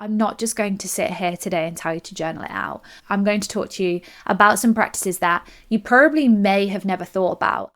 I'm not just going to sit here today and tell you to journal it out. I'm going to talk to you about some practices that you probably may have never thought about.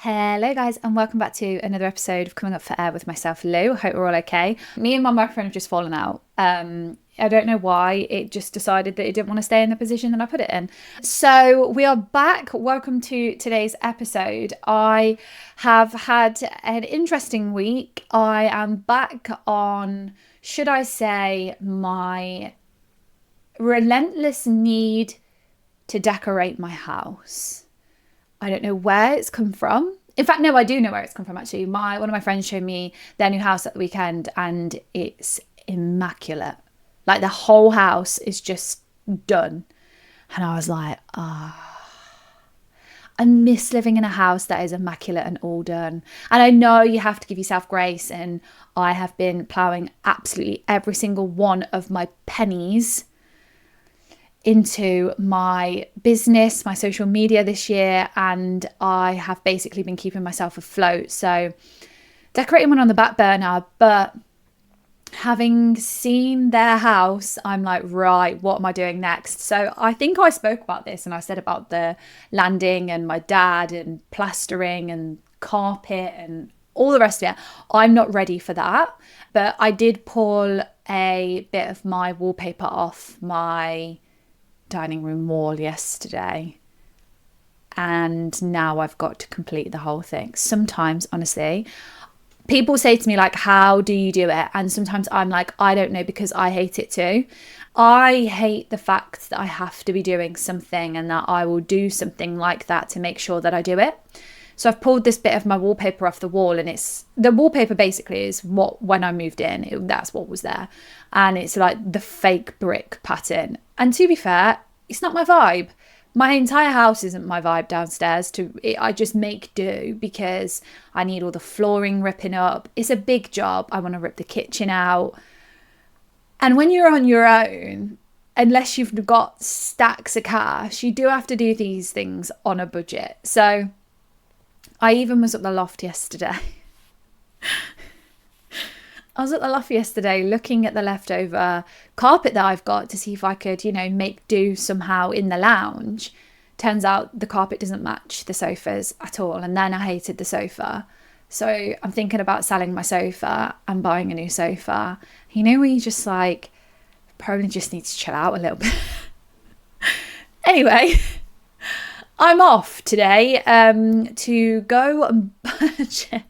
Hello guys, and welcome back to another episode of Coming Up for Air with myself, Lou. Hope we're all okay. Me and my boyfriend have just fallen out. I don't know why. It just decided that it didn't want to stay in the position that I put it in. So we are back. Welcome to today's episode. I have had an interesting week. I am back on, should I say, my relentless need to decorate my house. I don't know where it's come from. In fact, no, I do know where it's come from actually. One of my friends showed me their new house at the weekend and it's immaculate. Like the whole house is just done. And I was like, I miss living in a house that is immaculate and all done. And I know you have to give yourself grace, and I have been ploughing absolutely every single one of my pennies into my business, my social media this year, and I have basically been keeping myself afloat. So decorating went on the back burner, but having seen their house, I'm like, right, what am I doing next? So I think I spoke about this and I said about the landing and my dad and plastering and carpet and all the rest of it. I'm not ready for that, but I did pull a bit of my wallpaper off my dining room wall yesterday, and now I've got to complete the whole thing. Sometimes, honestly, people say to me like, how do you do it? And sometimes I'm like, I don't know, because I hate it too. I hate the fact that I have to be doing something and that I will do something like that to make sure that I do it. So I've pulled this bit of my wallpaper off the wall, and it's the wallpaper basically is what, when I moved in, that's what was there. And it's like the fake brick pattern. And to be fair, it's not my vibe. My entire house isn't my vibe downstairs. I just make do because I need all the flooring ripping up. It's a big job. I want to rip the kitchen out. And when you're on your own, unless you've got stacks of cash, you do have to do these things on a budget. So I even was at the loft yesterday. I was at the loft yesterday looking at the leftover carpet that I've got to see if I could, make do somehow in the lounge. Turns out the carpet doesn't match the sofas at all. And then I hated the sofa. So I'm thinking about selling my sofa and buying a new sofa. You know, where you just like, probably just need to chill out a little bit. Anyway, I'm off today to go and purchase.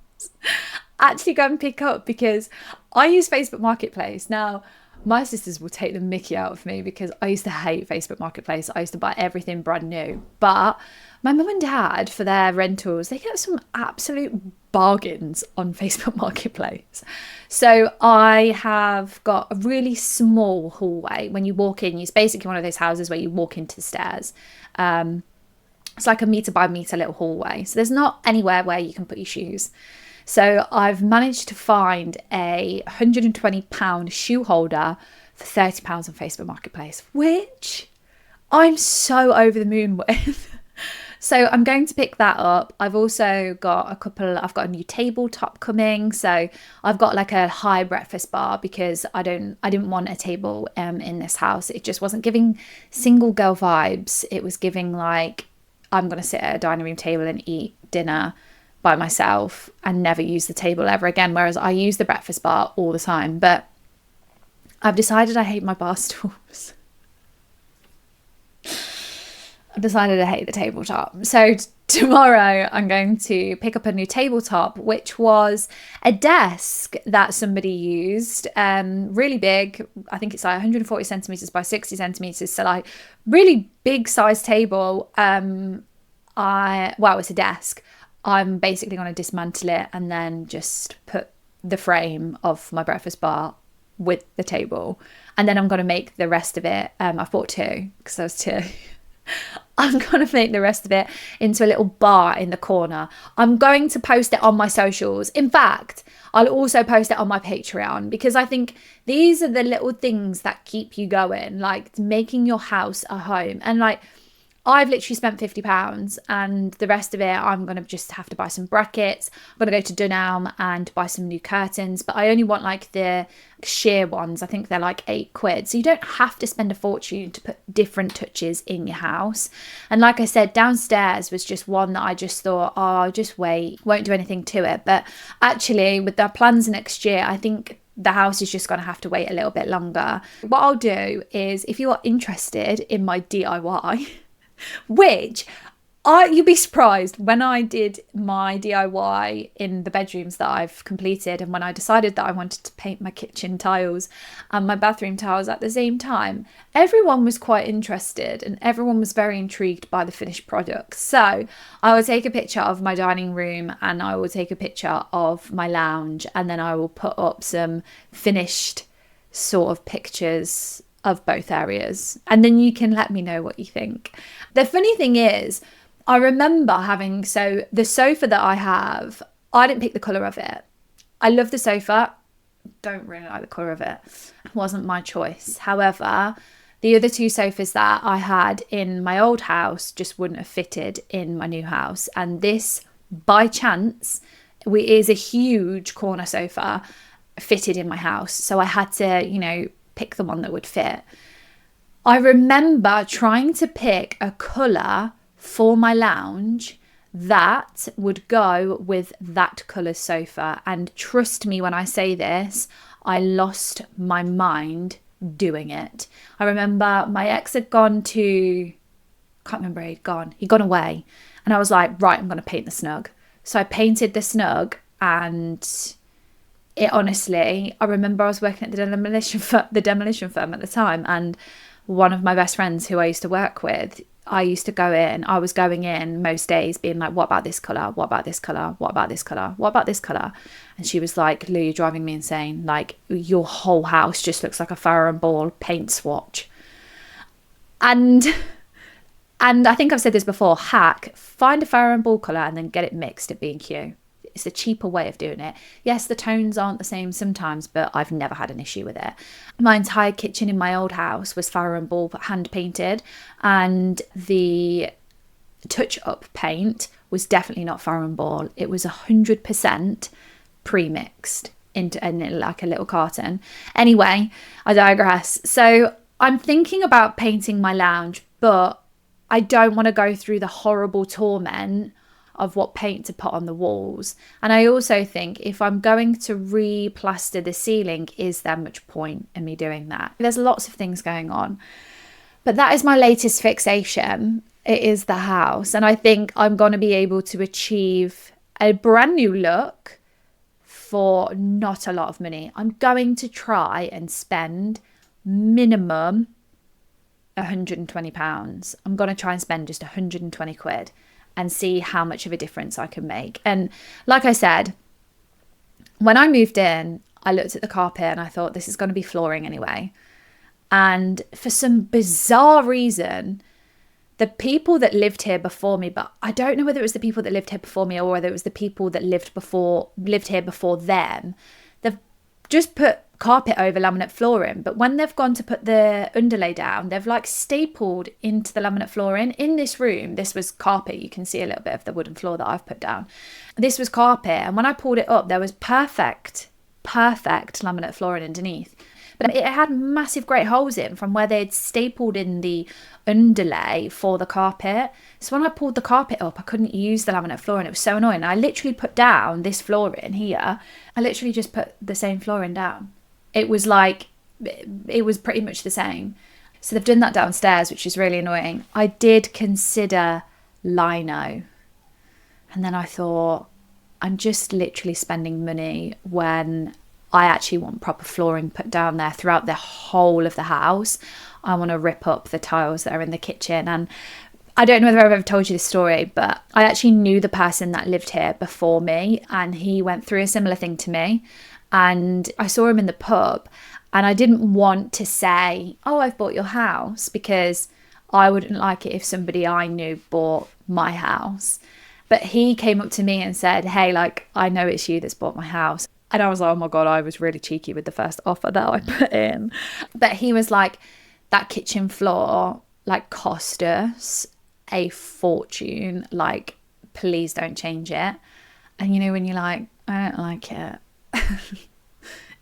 Actually go and pick up, because I use Facebook Marketplace. Now, my sisters will take the mickey out of me because I used to hate Facebook Marketplace. I used to buy everything brand new. But my mum and dad, for their rentals, they get some absolute bargains on Facebook Marketplace. So I have got a really small hallway. When you walk in, it's basically one of those houses where you walk into the stairs. It's like a metre by metre little hallway. So there's not anywhere where you can put your shoes. So I've managed to find a £120 shoe holder for £30 on Facebook Marketplace, which I'm so over the moon with. So I'm going to pick that up. I've also got I've got a new tabletop coming. So I've got like a high breakfast bar because I didn't want a table in this house. It just wasn't giving single girl vibes. It was giving like, I'm going to sit at a dining room table and eat dinner by myself and never use the table ever again, whereas I use the breakfast bar all the time. But I've decided I hate my bar stools. I've decided I hate the tabletop. So tomorrow I'm going to pick up a new tabletop, which was a desk that somebody used, really big. I think it's like 140 centimeters by 60 centimeters. So like really big size table. It's a desk. I'm basically going to dismantle it and then just put the frame of my breakfast bar with the table. And then I'm going to make the rest of it. I've bought two because there was two. I'm going to make the rest of it into a little bar in the corner. I'm going to post it on my socials. In fact, I'll also post it on my Patreon, because I think these are the little things that keep you going, like making your house a home. And like, I've literally spent £50, and the rest of it, I'm going to just have to buy some brackets. I'm going to go to Dunelm and buy some new curtains, but I only want like the sheer ones. I think they're like £8. So you don't have to spend a fortune to put different touches in your house. And like I said, downstairs was just one that I just thought, oh, I'll just wait, won't do anything to it. But actually, with the plans next year, I think the house is just going to have to wait a little bit longer. What I'll do is, if you are interested in my DIY, which you'll be surprised, when I did my DIY in the bedrooms that I've completed, and when I decided that I wanted to paint my kitchen tiles and my bathroom tiles at the same time, everyone was quite interested and everyone was very intrigued by the finished product. So I will take a picture of my dining room and I will take a picture of my lounge, and then I will put up some finished sort of pictures of both areas, and then you can let me know what you think. The funny thing is, I remember having, so the sofa that I have, I didn't pick the colour of it. I love the sofa, don't really like the colour of it. It wasn't my choice. However, the other two sofas that I had in my old house just wouldn't have fitted in my new house. And this, by chance, is a huge corner sofa fitted in my house. So I had to, pick the one that would fit. I remember trying to pick a colour for my lounge that would go with that colour sofa, and trust me when I say this, I lost my mind doing it. I remember my ex had gone to, can't remember where he'd gone away, and I was like, right, I'm going to paint the snug. So I painted the snug, and it honestly, I remember I was working at the demolition firm at the time, and one of my best friends who I used to work with, I was going in most days being like, what about this colour? What about this colour? What about this colour? What about this colour? And she was like, Lou, you're driving me insane. Like, your whole house just looks like a Farrow and Ball paint swatch. And I think I've said this before, find a Farrow and Ball colour and then get it mixed at B&Q. It's a cheaper way of doing it. Yes, the tones aren't the same sometimes, but I've never had an issue with it. My entire kitchen in my old house was Farrow and Ball hand painted, and the touch-up paint was definitely not Farrow and Ball. It was 100% pre-mixed in like a little carton. Anyway, I digress. So I'm thinking about painting my lounge, but I don't want to go through the horrible torment of what paint to put on the walls. And I also think, if I'm going to re-plaster the ceiling, is there much point in me doing that? There's lots of things going on, but that is my latest fixation. It is the house, and I think I'm going to be able to achieve a brand new look for not a lot of money. I'm going to try and spend minimum £120. I'm going to try and spend just 120 quid and see how much of a difference I can make. And like I said, when I moved in, I looked at the carpet and I thought, this is going to be flooring anyway. And for some bizarre reason, the people that lived here before me, but I don't know whether it was the people that lived here before me or whether it was the people that lived here before them, they've just put carpet over laminate flooring, but when they've gone to put the underlay down, they've like stapled into the laminate flooring. In this room, this was carpet. You can see a little bit of the wooden floor that I've put down. This was carpet, and when I pulled it up, there was perfect laminate flooring underneath, but it had massive great holes in from where they'd stapled in the underlay for the carpet. So when I pulled the carpet up, I couldn't use the laminate flooring. It was so annoying. I literally put down this flooring here. I literally just put the same flooring down. It was pretty much the same. So they've done that downstairs, which is really annoying. I did consider lino, and then I thought, I'm just literally spending money when I actually want proper flooring put down there throughout the whole of the house. I want to rip up the tiles that are in the kitchen. And I don't know whether I've ever told you this story, but I actually knew the person that lived here before me, and he went through a similar thing to me. And I saw him in the pub, and I didn't want to say, oh, I've bought your house, because I wouldn't like it if somebody I knew bought my house. But he came up to me and said, hey, like, I know it's you that's bought my house. And I was like, oh my God, I was really cheeky with the first offer that I put in. But he was like, that kitchen floor, like, cost us a fortune. Like, please don't change it. And you know, when you're like, I don't like it.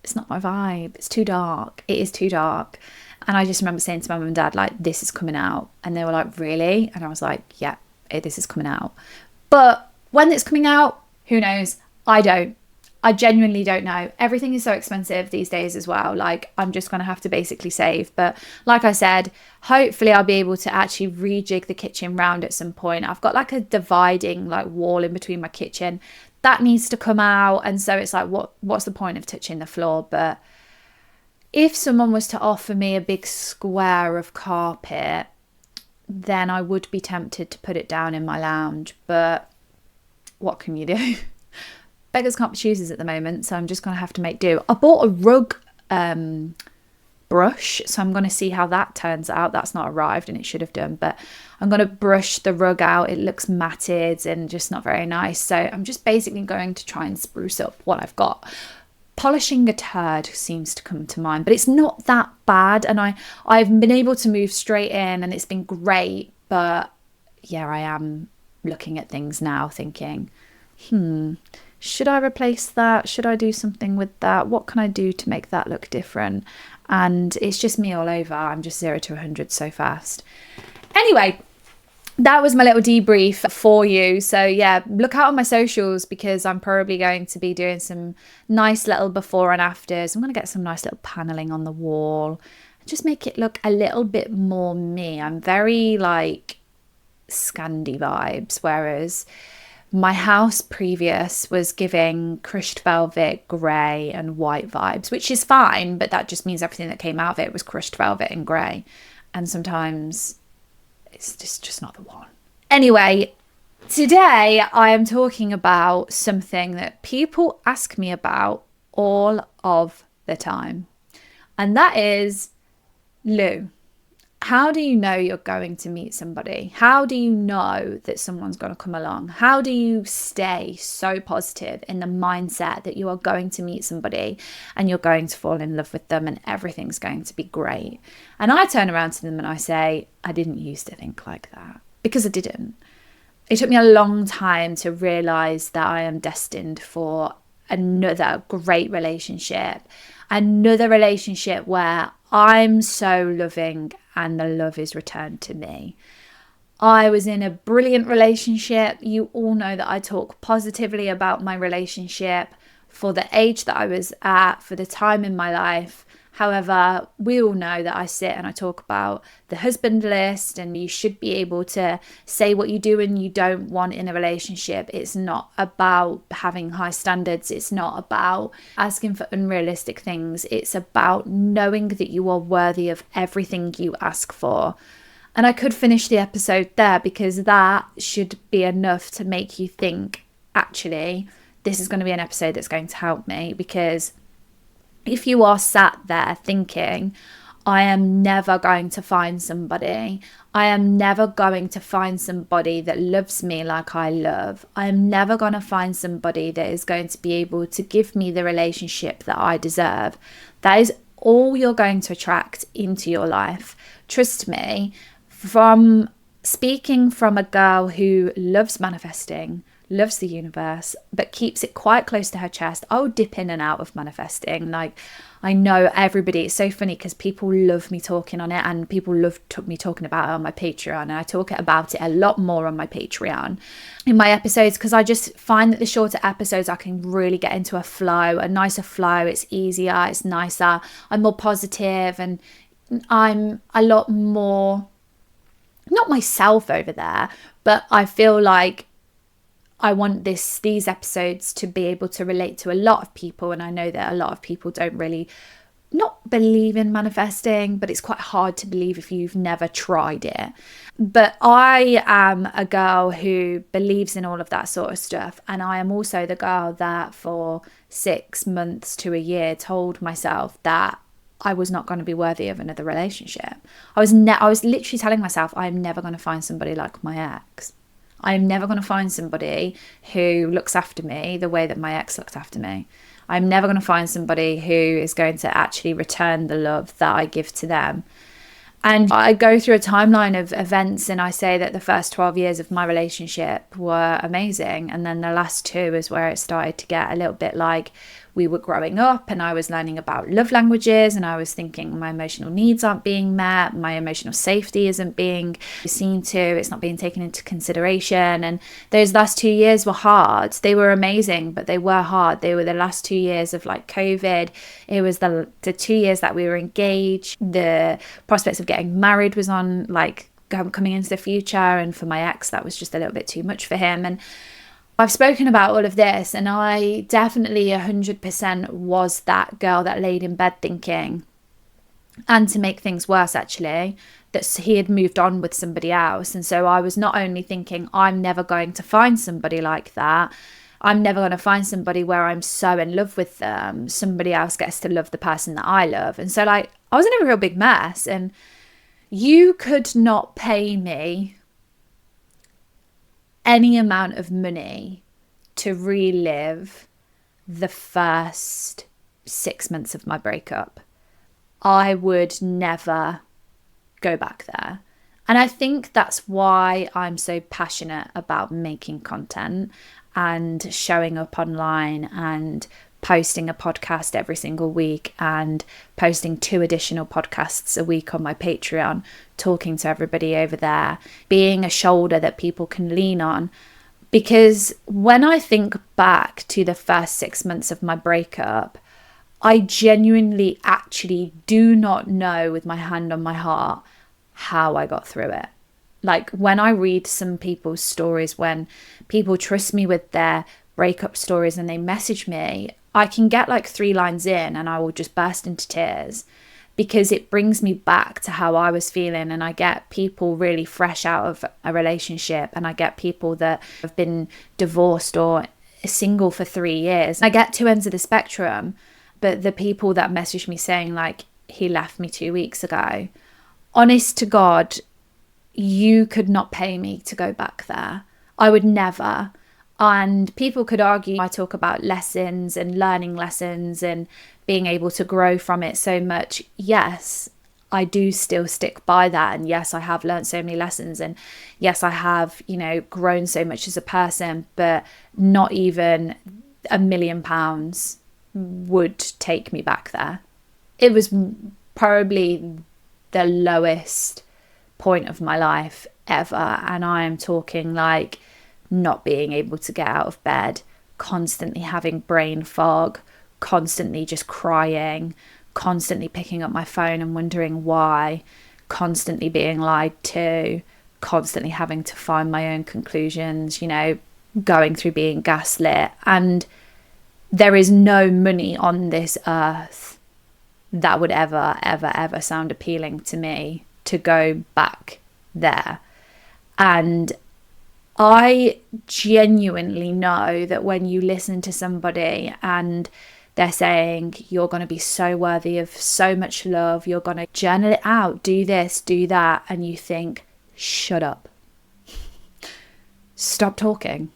It's not my vibe. It's too dark. It is too dark. And I just remember saying to my mum and dad, like, this is coming out. And they were like, really? And I was like, yeah, this is coming out. But when it's coming out, who knows? I don't. I genuinely don't know. Everything is so expensive these days as well. Like, I'm just going to have to basically save. But like I said, hopefully I'll be able to actually rejig the kitchen round at some point. I've got like a dividing like wall in between my kitchen. That needs to come out. And so it's like, what's the point of touching the floor? But if someone was to offer me a big square of carpet, then I would be tempted to put it down in my lounge. But what can you do? Beggars can't be choosers at the moment, so I'm just going to have to make do. I bought a rug brush, so I'm going to see how that turns out. That's not arrived, and it should have done, but I'm going to brush the rug out. It looks matted and just not very nice, so I'm just basically going to try and spruce up what I've got. Polishing a turd seems to come to mind, but it's not that bad, and I've been able to move straight in, and it's been great. But yeah, I am looking at things now thinking, should I replace that? Should I do something with that? What can I do to make that look different? And it's just me all over. I'm just 0 to 100 so fast. Anyway, that was my little debrief for you. So yeah, look out on my socials, because I'm probably going to be doing some nice little before and afters. I'm going to get some nice little paneling on the wall. Just make it look a little bit more me. I'm very like Scandi vibes, whereas my house previous was giving crushed velvet, grey and white vibes, which is fine, but that just means everything that came out of it was crushed velvet and grey. And sometimes it's just not the one. Anyway, today I am talking about something that people ask me about all of the time. And that is, Lou, how do you know you're going to meet somebody? How do you know that someone's going to come along? How do you stay so positive in the mindset that you are going to meet somebody and you're going to fall in love with them and everything's going to be great? And I turn around to them and I say, I didn't used to think like that, because I didn't. It took me a long time to realize that I am destined for another great relationship, another relationship where I'm so loving and the love is returned to me. I was in a brilliant relationship. You all know that I talk positively about my relationship for the age that I was at, for the time in my life. However, we all know that I sit and I talk about the husband list, and you should be able to say what you do and you don't want in a relationship. It's not about having high standards. It's not about asking for unrealistic things. It's about knowing that you are worthy of everything you ask for. And I could finish the episode there, because that should be enough to make you think, actually, this is going to be an episode that's going to help me. Because if you are sat there thinking, I am never going to find somebody, I am never going to find somebody that loves me like I love, I am never going to find somebody that is going to be able to give me the relationship that I deserve, that is all you're going to attract into your life. Trust me, from speaking from a girl who loves manifesting, loves the universe, but keeps it quite close to her chest. I'll dip in and out of manifesting. Like, I know everybody, it's so funny because people love me talking on it, and people love me talking about it on my Patreon, and I talk about it a lot more on my Patreon in my episodes, because I just find that the shorter episodes I can really get into a flow, a nicer flow. It's easier, it's nicer, I'm more positive, and I'm a lot more, not myself over there, but I feel like I want these episodes to be able to relate to a lot of people. And I know that a lot of people don't really not believe in manifesting, but it's quite hard to believe if you've never tried it. But I am a girl who believes in all of that sort of stuff. And I am also the girl that for 6 months to a year told myself that I was not going to be worthy of another relationship. I was literally telling myself, I'm never going to find somebody like my ex. I'm never going to find somebody who looks after me the way that my ex looked after me. I'm never going to find somebody who is going to actually return the love that I give to them. And I go through a timeline of events, and I say that the first 12 years of my relationship were amazing. And then the last 2 is where it started to get a little bit like we were growing up and I was learning about love languages, and I was thinking my emotional needs aren't being met, my emotional safety isn't being seen to, it's not being taken into consideration. And those last 2 years were hard. They were amazing, but they were hard. They were the last 2 years of like COVID. It was the 2 years that we were engaged. The prospects of getting married was on like coming into the future, and for my ex that was just a little bit too much for him. And I've spoken about all of this, and I definitely 100% was that girl that laid in bed thinking, and to make things worse actually, that he had moved on with somebody else. And so I was not only thinking, I'm never going to find somebody like that, I'm never going to find somebody where I'm so in love with them, somebody else gets to love the person that I love. And so like I was in a real big mess, and you could not pay me any amount of money to relive the first 6 months of my breakup. I would never go back there. And I think that's why I'm so passionate about making content and showing up online and posting a podcast every single week and posting 2 additional podcasts a week on my Patreon, talking to everybody over there, being a shoulder that people can lean on. Because when I think back to the first 6 months of my breakup, I genuinely actually do not know with my hand on my heart how I got through it. Like when I read some people's stories, when people trust me with their breakup stories and they message me, I can get like 3 lines in and I will just burst into tears, because it brings me back to how I was feeling. And I get people really fresh out of a relationship, and I get people that have been divorced or single for 3 years. I get 2 ends of the spectrum, but the people that message me saying like, he left me 2 weeks ago, honest to God, you could not pay me to go back there. I would never. And people could argue I talk about lessons and learning lessons and being able to grow from it so much. Yes, I do still stick by that. And yes, I have learned so many lessons. And yes, I have, grown so much as a person, but not even £1 million would take me back there. It was probably the lowest point of my life ever. And I am talking like not being able to get out of bed, constantly having brain fog, constantly just crying, constantly picking up my phone and wondering why, constantly being lied to, constantly having to find my own conclusions, going through being gaslit. And there is no money on this earth that would ever sound appealing to me to go back there. And I genuinely know that when you listen to somebody and they're saying you're going to be so worthy of so much love, you're going to journal it out, do this, do that, and you think, shut up. Stop talking.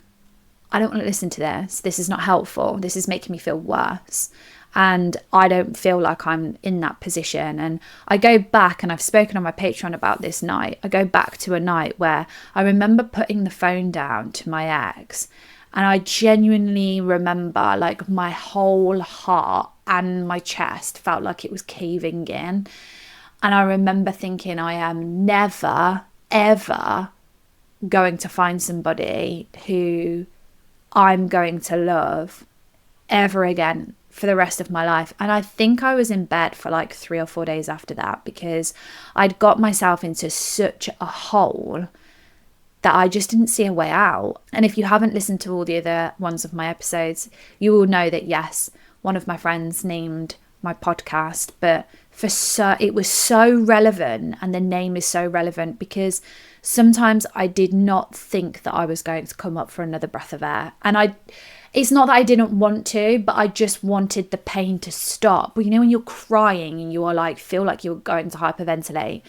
I don't want to listen to this. This is not helpful. This is making me feel worse. And I don't feel like I'm in that position. And I go back, and I've spoken on my Patreon about this night. I go back to a night where I remember putting the phone down to my ex, and I genuinely remember like my whole heart and my chest felt like it was caving in. And I remember thinking, I am never, ever going to find somebody who I'm going to love ever again for the rest of my life. And I think I was in bed for like 3 or 4 days after that, because I'd got myself into such a hole that I just didn't see a way out. And if you haven't listened to all the other ones of my episodes, you will know that yes, one of my friends named my podcast, but it was so relevant, and the name is so relevant because sometimes I did not think that I was going to come up for another breath of air. And it's not that I didn't want to, but I just wanted the pain to stop. But you know, when you're crying and you are like, feel like you're going to hyperventilate,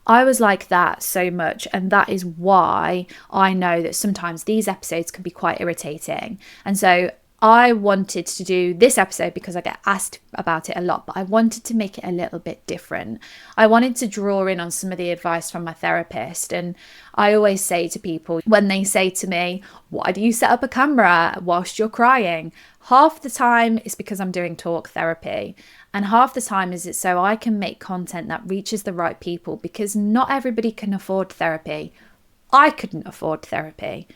I was like that so much. And that is why I know that sometimes these episodes can be quite irritating. And so I wanted to do this episode because I get asked about it a lot, but I wanted to make it a little bit different. I wanted to draw in on some of the advice from my therapist. And I always say to people when they say to me, why do you set up a camera whilst you're crying? Half the time it's because I'm doing talk therapy. And half the time is it so I can make content that reaches the right people, because not everybody can afford therapy. I couldn't afford therapy.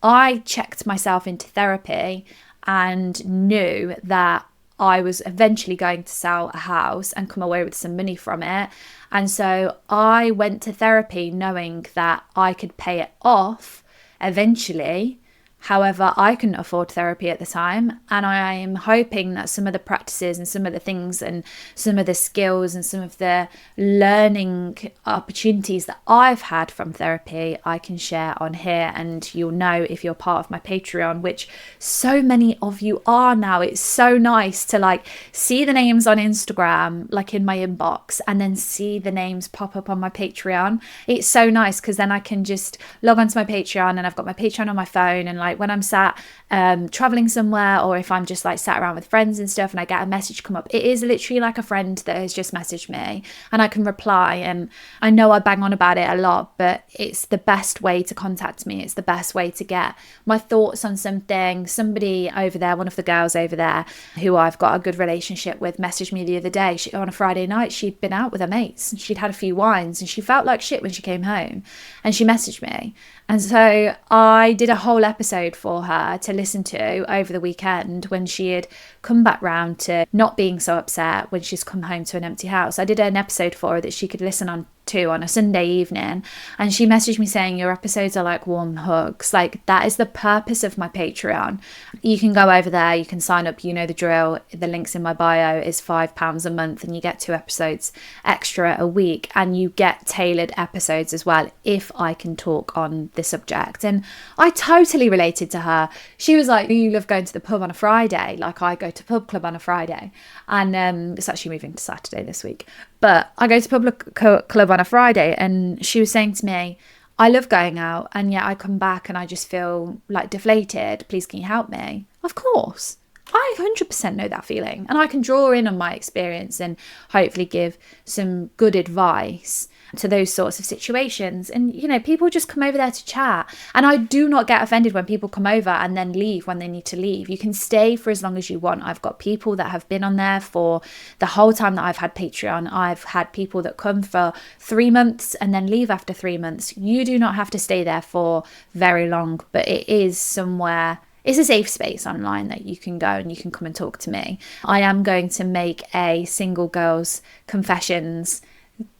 I checked myself into therapy and knew that I was eventually going to sell a house and come away with some money from it. And so I went to therapy knowing that I could pay it off eventually. However, I couldn't afford therapy at the time, and I am hoping that some of the practices and some of the things and some of the skills and some of the learning opportunities that I've had from therapy, I can share on here. And you'll know if you're part of my Patreon, which so many of you are now. It's so nice to like see the names on Instagram, like in my inbox, and then see the names pop up on my Patreon. It's so nice because then I can just log onto my Patreon and I've got my Patreon on my phone, and like when I'm sat traveling somewhere, or if I'm just like sat around with friends and stuff and I get a message come up, it is literally like a friend that has just messaged me and I can reply. And I know I bang on about it a lot, but it's the best way to contact me. It's the best way to get my thoughts on something. Somebody over there, one of the girls over there who I've got a good relationship with, messaged me the other day. On a Friday night, she'd been out with her mates and she'd had a few wines and she felt like shit when she came home, and she messaged me. And so I did a whole episode for her to listen to over the weekend when she had come back round to not being so upset when she's come home to an empty house. I did an episode for her that she could listen on to on a Sunday evening, and she messaged me saying, your episodes are like warm hugs. Like, that is the purpose of my Patreon. You can go over there, you can sign up, you know the drill. The link's in my bio. Is £5 a month, and you get 2 episodes extra a week, and you get tailored episodes as well if I can talk on the subject. And I totally related to her. She was like, you love going to the pub on a Friday. Like, I go to pub club on a Friday, and it's actually moving to Saturday this week, but I go to public club on a Friday. And she was saying to me, I love going out, and yet I come back and I just feel like deflated. Please, can you help me? Of course. I 100% know that feeling, and I can draw in on my experience and hopefully give some good advice to those sorts of situations. And you know, people just come over there to chat, and I do not get offended when people come over and then leave when they need to leave. You can stay for as long as you want. I've got people that have been on there for the whole time that I've had Patreon. I've had people that come for 3 months and then leave after 3 months. You do not have to stay there for very long, but it is somewhere. It's a safe space online that you can go and you can come and talk to me. I am going to make a single girls confessions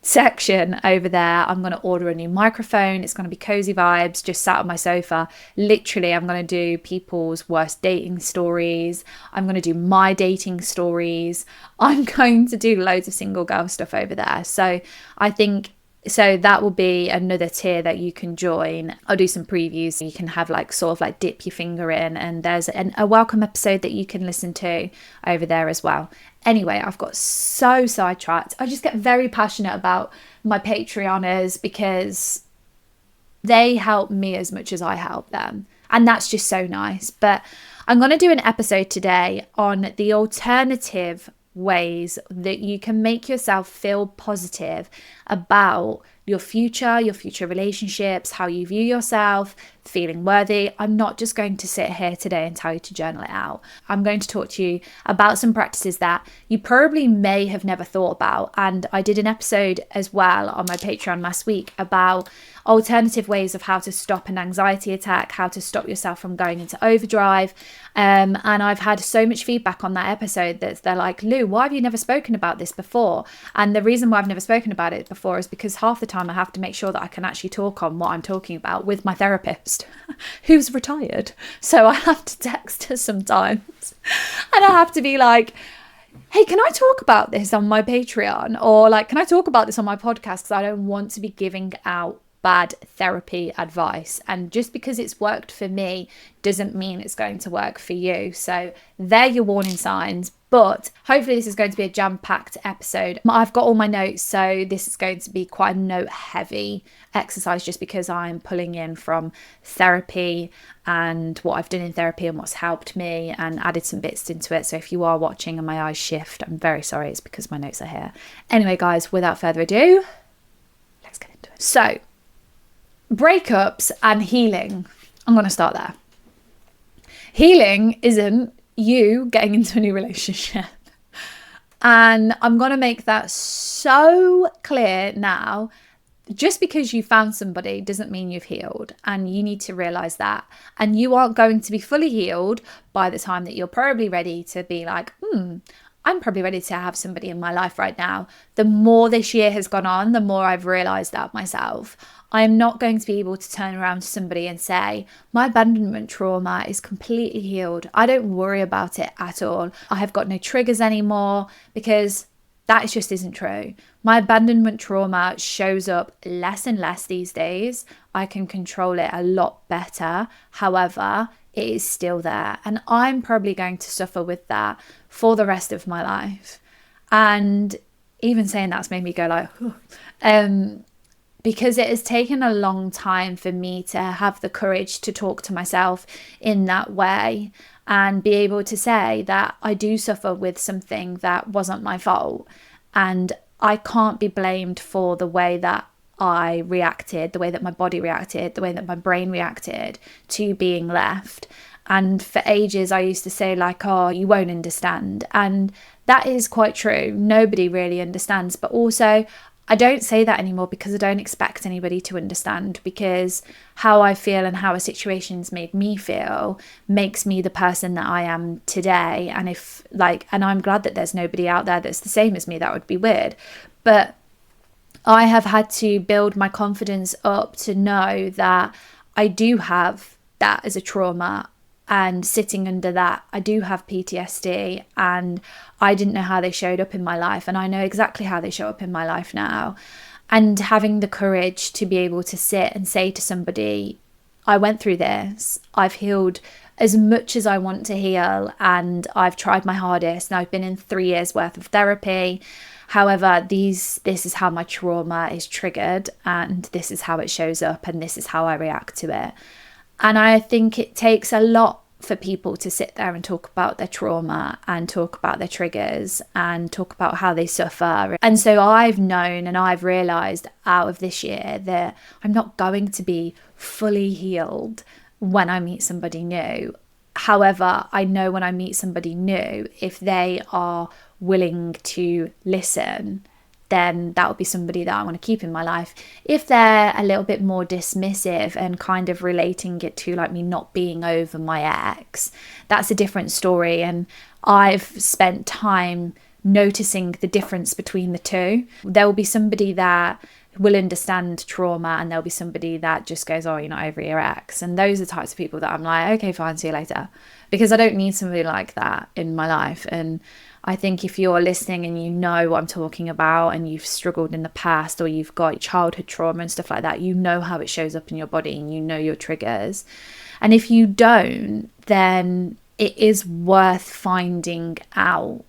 section over there. I'm going to order a new microphone. It's going to be cozy vibes, just sat on my sofa. Literally, I'm going to do people's worst dating stories. I'm going to do my dating stories. I'm going to do loads of single girl stuff over there. So I think that will be another tier that you can join. I'll do some previews. You can have like sort of like dip your finger in, and there's a welcome episode that you can listen to over there as well. Anyway, I've got so sidetracked. I just get very passionate about my Patreoners because they help me as much as I help them. And that's just so nice. But I'm going to do an episode today on the alternative ways that you can make yourself feel positive about your future relationships, how you view yourself, feeling worthy. I'm not just going to sit here today and tell you to journal it out. I'm going to talk to you about some practices that you probably may have never thought about. And I did an episode as well on my Patreon last week about alternative ways of how to stop an anxiety attack, how to stop yourself from going into overdrive. And I've had so much feedback on that episode that they're like, Lou, why have you never spoken about this before? And the reason why I've never spoken about it before is because half the time I have to make sure that I can actually talk on what I'm talking about with my therapist who's retired. So I have to text her sometimes and I have to be like, hey, can I talk about this on my Patreon? Or like, can I talk about this on my podcast? Because I don't want to be giving out bad therapy advice. And just because it's worked for me doesn't mean it's going to work for you. So they're your warning signs. But hopefully this is going to be a jam-packed episode. I've got all my notes, so this is going to be quite a note-heavy exercise just because I'm pulling in from therapy and what I've done in therapy and what's helped me, and added some bits into it. So if you are watching and my eyes shift, I'm very sorry. It's because my notes are here. Anyway, guys, without further ado, let's get into it. So, breakups and healing. I'm going to start there. Healing isn't you getting into a new relationship. And I'm going to make that so clear now. Just because you found somebody doesn't mean you've healed. And you need to realize that. And you aren't going to be fully healed by the time that you're probably ready to be like, I'm probably ready to have somebody in my life right now. The more this year has gone on, the more I've realized that myself. I am not going to be able to turn around to somebody and say, my abandonment trauma is completely healed. I don't worry about it at all. I have got no triggers anymore, because that just isn't true. My abandonment trauma shows up less and less these days. I can control it a lot better. However, it is still there. And I'm probably going to suffer with that for the rest of my life. And even saying that's made me go like, because it has taken a long time for me to have the courage to talk to myself in that way and be able to say that I do suffer with something that wasn't my fault. And I can't be blamed for the way that I reacted, the way that my body reacted, the way that my brain reacted to being left. And for ages, I used to say like, oh, you won't understand. And that is quite true. Nobody really understands. But also, I don't say that anymore because I don't expect anybody to understand, because how I feel and how a situation's made me feel makes me the person that I am today. And and I'm glad that there's nobody out there that's the same as me. That would be weird. But I have had to build my confidence up to know that I do have that as a trauma. And sitting under that, I do have PTSD, and I didn't know how they showed up in my life. And I know exactly how they show up in my life now. And having the courage to be able to sit and say to somebody, I went through this, I've healed as much as I want to heal, and I've tried my hardest, and I've been in 3 years worth of therapy. However, this is how my trauma is triggered, and this is how it shows up, and this is how I react to it. And I think it takes a lot for people to sit there and talk about their trauma and talk about their triggers and talk about how they suffer. And so I've known and I've realized out of this year that I'm not going to be fully healed when I meet somebody new. However, I know when I meet somebody new, if they are willing to listen, then that will be somebody that I want to keep in my life. If they're a little bit more dismissive and kind of relating it to like me not being over my ex, that's a different story. And I've spent time noticing the difference between the two. There will be somebody that will understand trauma, and there'll be somebody that just goes, oh, you're not over your ex. And those are the types of people that I'm like, okay, fine, see you later. Because I don't need somebody like that in my life. And I think if you're listening and you know what I'm talking about, and you've struggled in the past, or you've got childhood trauma and stuff like that, you know how it shows up in your body and you know your triggers. And if you don't, then it is worth finding out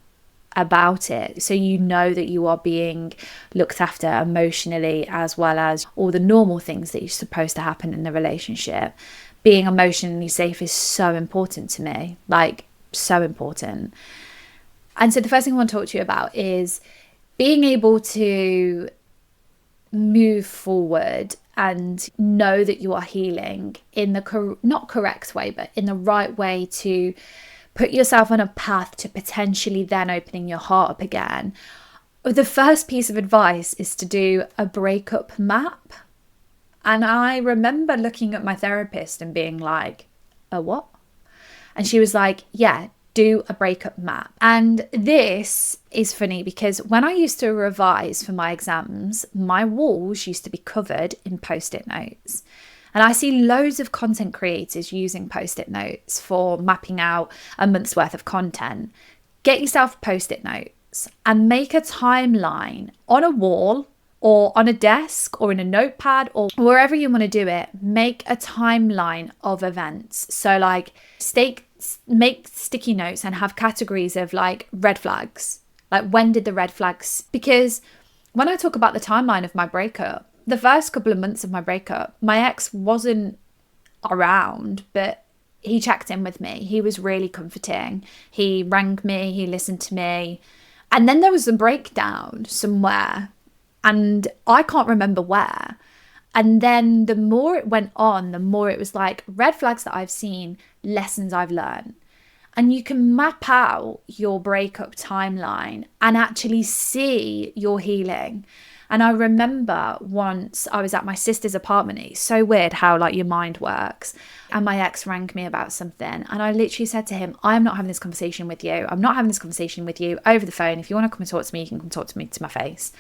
about it, so you know that you are being looked after emotionally, as well as all the normal things that are supposed to happen in the relationship. Being emotionally safe is so important to me, like so important. And so the first thing I want to talk to you about is being able to move forward and know that you are healing in the not correct way, but in the right way, to put yourself on a path to potentially then opening your heart up again. The first piece of advice is to do a breakup map. And I remember looking at my therapist and being like, a what? And she was like, yeah, do a breakup map. And this is funny because when I used to revise for my exams, my walls used to be covered in post-it notes. And I see loads of content creators using post-it notes for mapping out a month's worth of content. Get yourself post-it notes and make a timeline on a wall or on a desk or in a notepad or wherever you want to do it, make a timeline of events. So like make sticky notes and have categories of like red flags. Like, when did the red flags? Because when I talk about the timeline of my breakup, the first couple of months of my breakup, my ex wasn't around, but he checked in with me. He was really comforting. He rang me, he listened to me. And then there was a breakdown somewhere, and I can't remember where. And then the more it went on, the more it was like red flags that I've seen, lessons I've learned. And you can map out your breakup timeline and actually see your healing. And I remember once I was at my sister's apartment. It's so weird how like your mind works. And my ex rang me about something. And I literally said to him, I'm not having this conversation with you. I'm not having this conversation with you over the phone. If you want to come and talk to me, you can come talk to me to my face.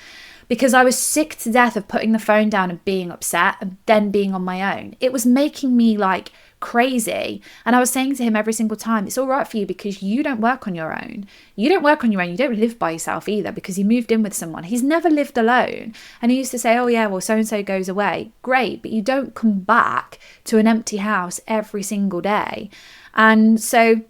Because I was sick to death of putting the phone down and being upset and then being on my own. It was making me like crazy. And I was saying to him every single time, it's all right for you because you don't work on your own. You don't work on your own. You don't live by yourself either because you moved in with someone. He's never lived alone. And he used to say, oh yeah, well, so-and-so goes away. Great, but you don't come back to an empty house every single day. And so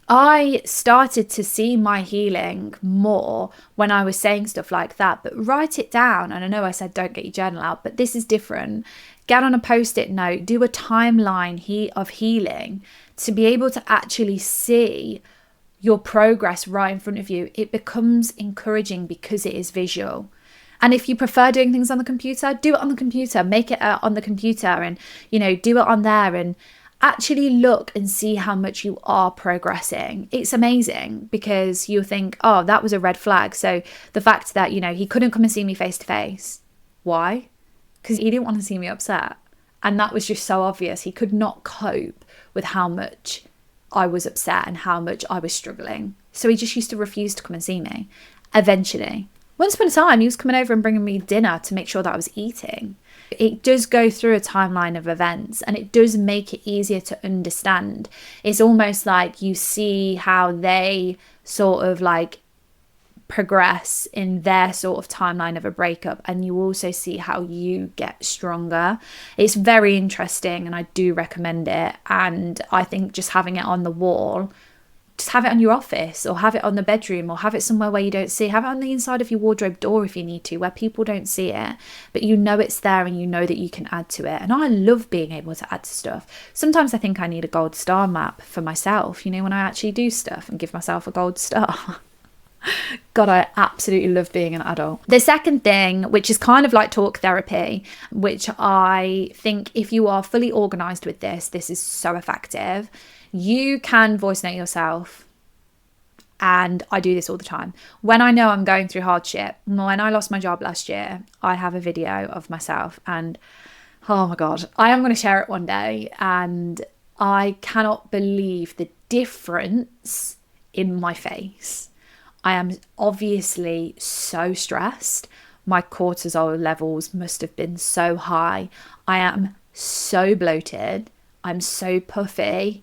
I started to see my healing more when I was saying stuff like that. But write it down. And I know I said don't get your journal out, but this is different. Get on a post-it note, do a timeline of healing to be able to actually see your progress right in front of you. It becomes encouraging because it is visual. And if you prefer doing things on the computer, do it on the computer, make it on the computer and, do it on there and actually look and see how much you are progressing. It's amazing because you'll think, oh, that was a red flag. So the fact that, he couldn't come and see me face to face. Why? Because he didn't want to see me upset. And that was just so obvious. He could not cope with how much I was upset and how much I was struggling. So he just used to refuse to come and see me. Eventually, once upon a time, he was coming over and bringing me dinner to make sure that I was eating. It does go through a timeline of events and it does make it easier to understand. It's almost like you see how they sort of like progress in their sort of timeline of a breakup, and you also see how you get stronger. It's very interesting and I do recommend it. And I think just having it on the wall, just have it on your office or have it on the bedroom or have it somewhere where you don't see. Have it on the inside of your wardrobe door if you need to, where people don't see it, but you know it's there and you know that you can add to it. And I love being able to add to stuff. Sometimes I think I need a gold star map for myself, when I actually do stuff and give myself a gold star. God, I absolutely love being an adult. The second thing, which is kind of like talk therapy, which I think if you are fully organized with this is so effective. You can voice note yourself. And I do this all the time. When I know I'm going through hardship, when I lost my job last year, I have a video of myself and oh my God, I am going to share it one day. And I cannot believe the difference in my face. I am obviously so stressed. My cortisol levels must have been so high. I am so bloated. I'm so puffy.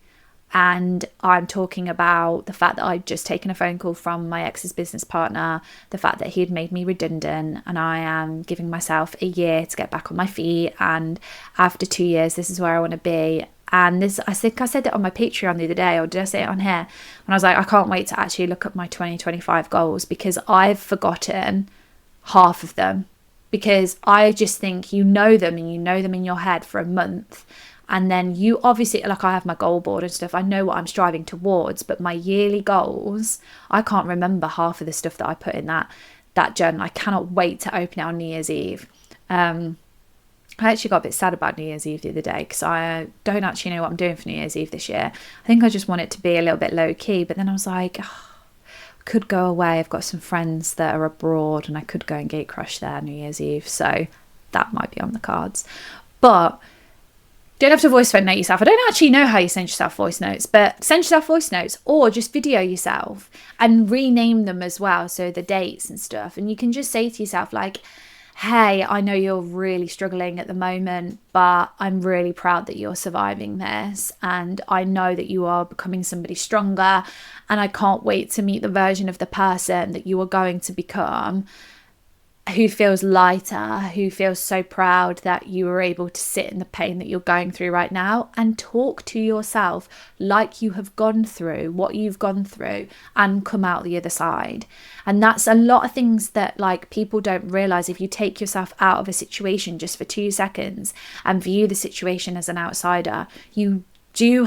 And I'm talking about the fact that I'd just taken a phone call from my ex's business partner, the fact that he had made me redundant, and I am giving myself a year to get back on my feet. And after 2 years, this is where I want to be. And this, I think I said it on my Patreon the other day, or did I say it on here? When I was like, I can't wait to actually look at my 2025 goals because I've forgotten half of them. Because I just think you know them and you know them in your head for a month. And then you obviously, like I have my goal board and stuff, I know what I'm striving towards, but my yearly goals, I can't remember half of the stuff that I put in that journal. I cannot wait to open it on New Year's Eve. I actually got a bit sad about New Year's Eve the other day because I don't actually know what I'm doing for New Year's Eve this year. I think I just want it to be a little bit low key, but then I was like, I could go away. I've got some friends that are abroad and I could go and gate crash there New Year's Eve. So that might be on the cards. But don't have to voice note yourself. I don't actually know how you send yourself voice notes, but send yourself voice notes or just video yourself and rename them as well. So the dates and stuff. And you can just say to yourself like, hey, I know you're really struggling at the moment, but I'm really proud that you're surviving this. And I know that you are becoming somebody stronger. And I can't wait to meet the version of the person that you are going to become. who feels lighter, who feels so proud that you were able to sit in the pain that you're going through right now and talk to yourself like you have gone through what you've gone through and come out the other side. And that's a lot of things that like people don't realize. If you take yourself out of a situation just for 2 seconds and view the situation as an outsider, you do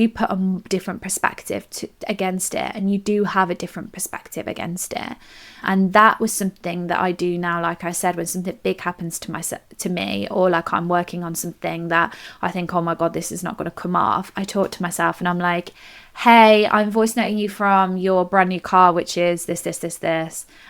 put a different perspective against it, and you do have a different perspective against it. And that was something that I do now. Like I said, when something big happens to me, or like I'm working on something that I think, oh my God, this is not going to come off, I talk to myself and I'm like, hey, I'm voice noting you from your brand new car, which is this.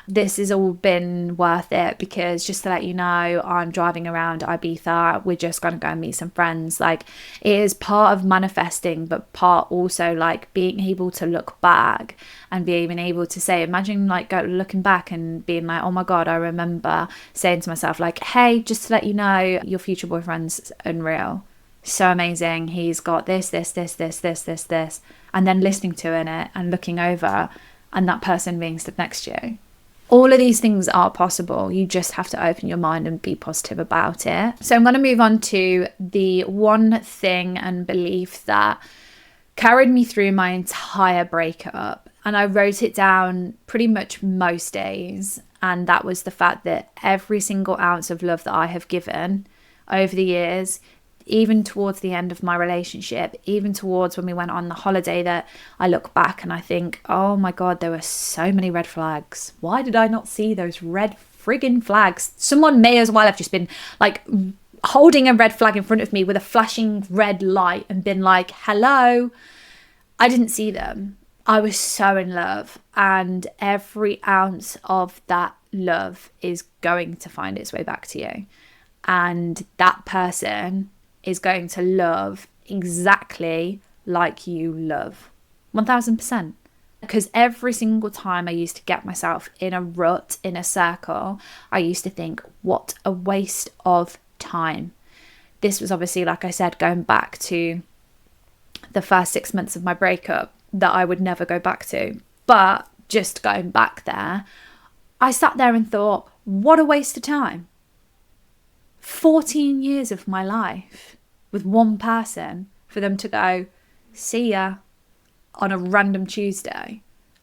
This has all been worth it, because just to let you know, I'm driving around Ibiza. We're just going to go and meet some friends. Like, it is part of manifesting, but part also like being able to look back and being able to say, imagine like looking back and being like, oh my God, I remember saying to myself like, hey, just to let you know, your future boyfriend's unreal. So amazing. He's got this. And then listening to it and looking over and that person being stood next to you. All of these things are possible. You just have to open your mind and be positive about it. So I'm going to move on to the one thing and belief that carried me through my entire breakup. And I wrote it down pretty much most days. And that was the fact that every single ounce of love that I have given over the years, even towards the end of my relationship, even towards when we went on the holiday, that I look back and I think, oh my God, there were so many red flags. Why did I not see those red friggin' flags? Someone may as well have just been like holding a red flag in front of me with a flashing red light and been like, hello. I didn't see them. I was so in love, and every ounce of that love is going to find its way back to you. And that person is going to love exactly like you love. 1000%. Because every single time I used to get myself in a rut, in a circle, I used to think, what a waste of time. This was obviously, like I said, going back to the first 6 months of my breakup that I would never go back to. But just going back there, I sat there and thought, what a waste of time. 14 years of my life with one person for them to go, see ya, on a random Tuesday.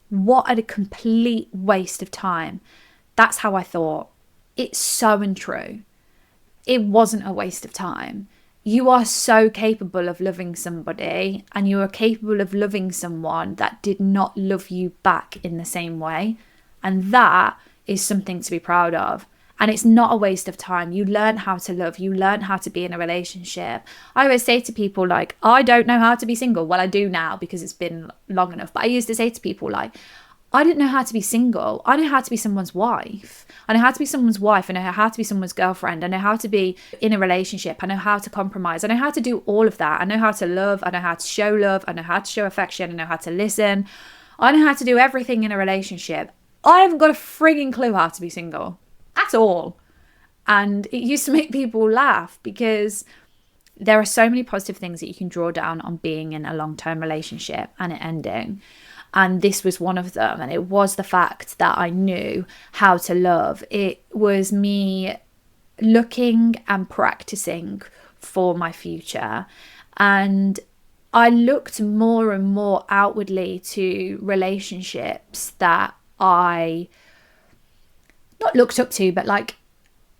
What a complete waste of time. That's how I thought. It's so untrue. It wasn't a waste of time. You are so capable of loving somebody, and you are capable of loving someone that did not love you back in the same way. And that is something to be proud of. And it's not a waste of time. You learn how to love. You learn how to be in a relationship. I always say to people like, I don't know how to be single. Well, I do now because it's been long enough. But I used to say to people like, I didn't know how to be single. I know how to be someone's wife. I know how to be someone's wife. I know how to be someone's girlfriend. I know how to be in a relationship. I know how to compromise. I know how to do all of that. I know how to love. I know how to show love. I know how to show affection. I know how to listen. I know how to do everything in a relationship. I haven't got a frigging clue how to be single at all. And it used to make people laugh, because there are so many positive things that you can draw down on being in a long-term relationship and it ending. And this was one of them. And it was the fact that I knew how to love. It was me looking and practicing for my future. And I looked more and more outwardly to relationships that I not looked up to, but like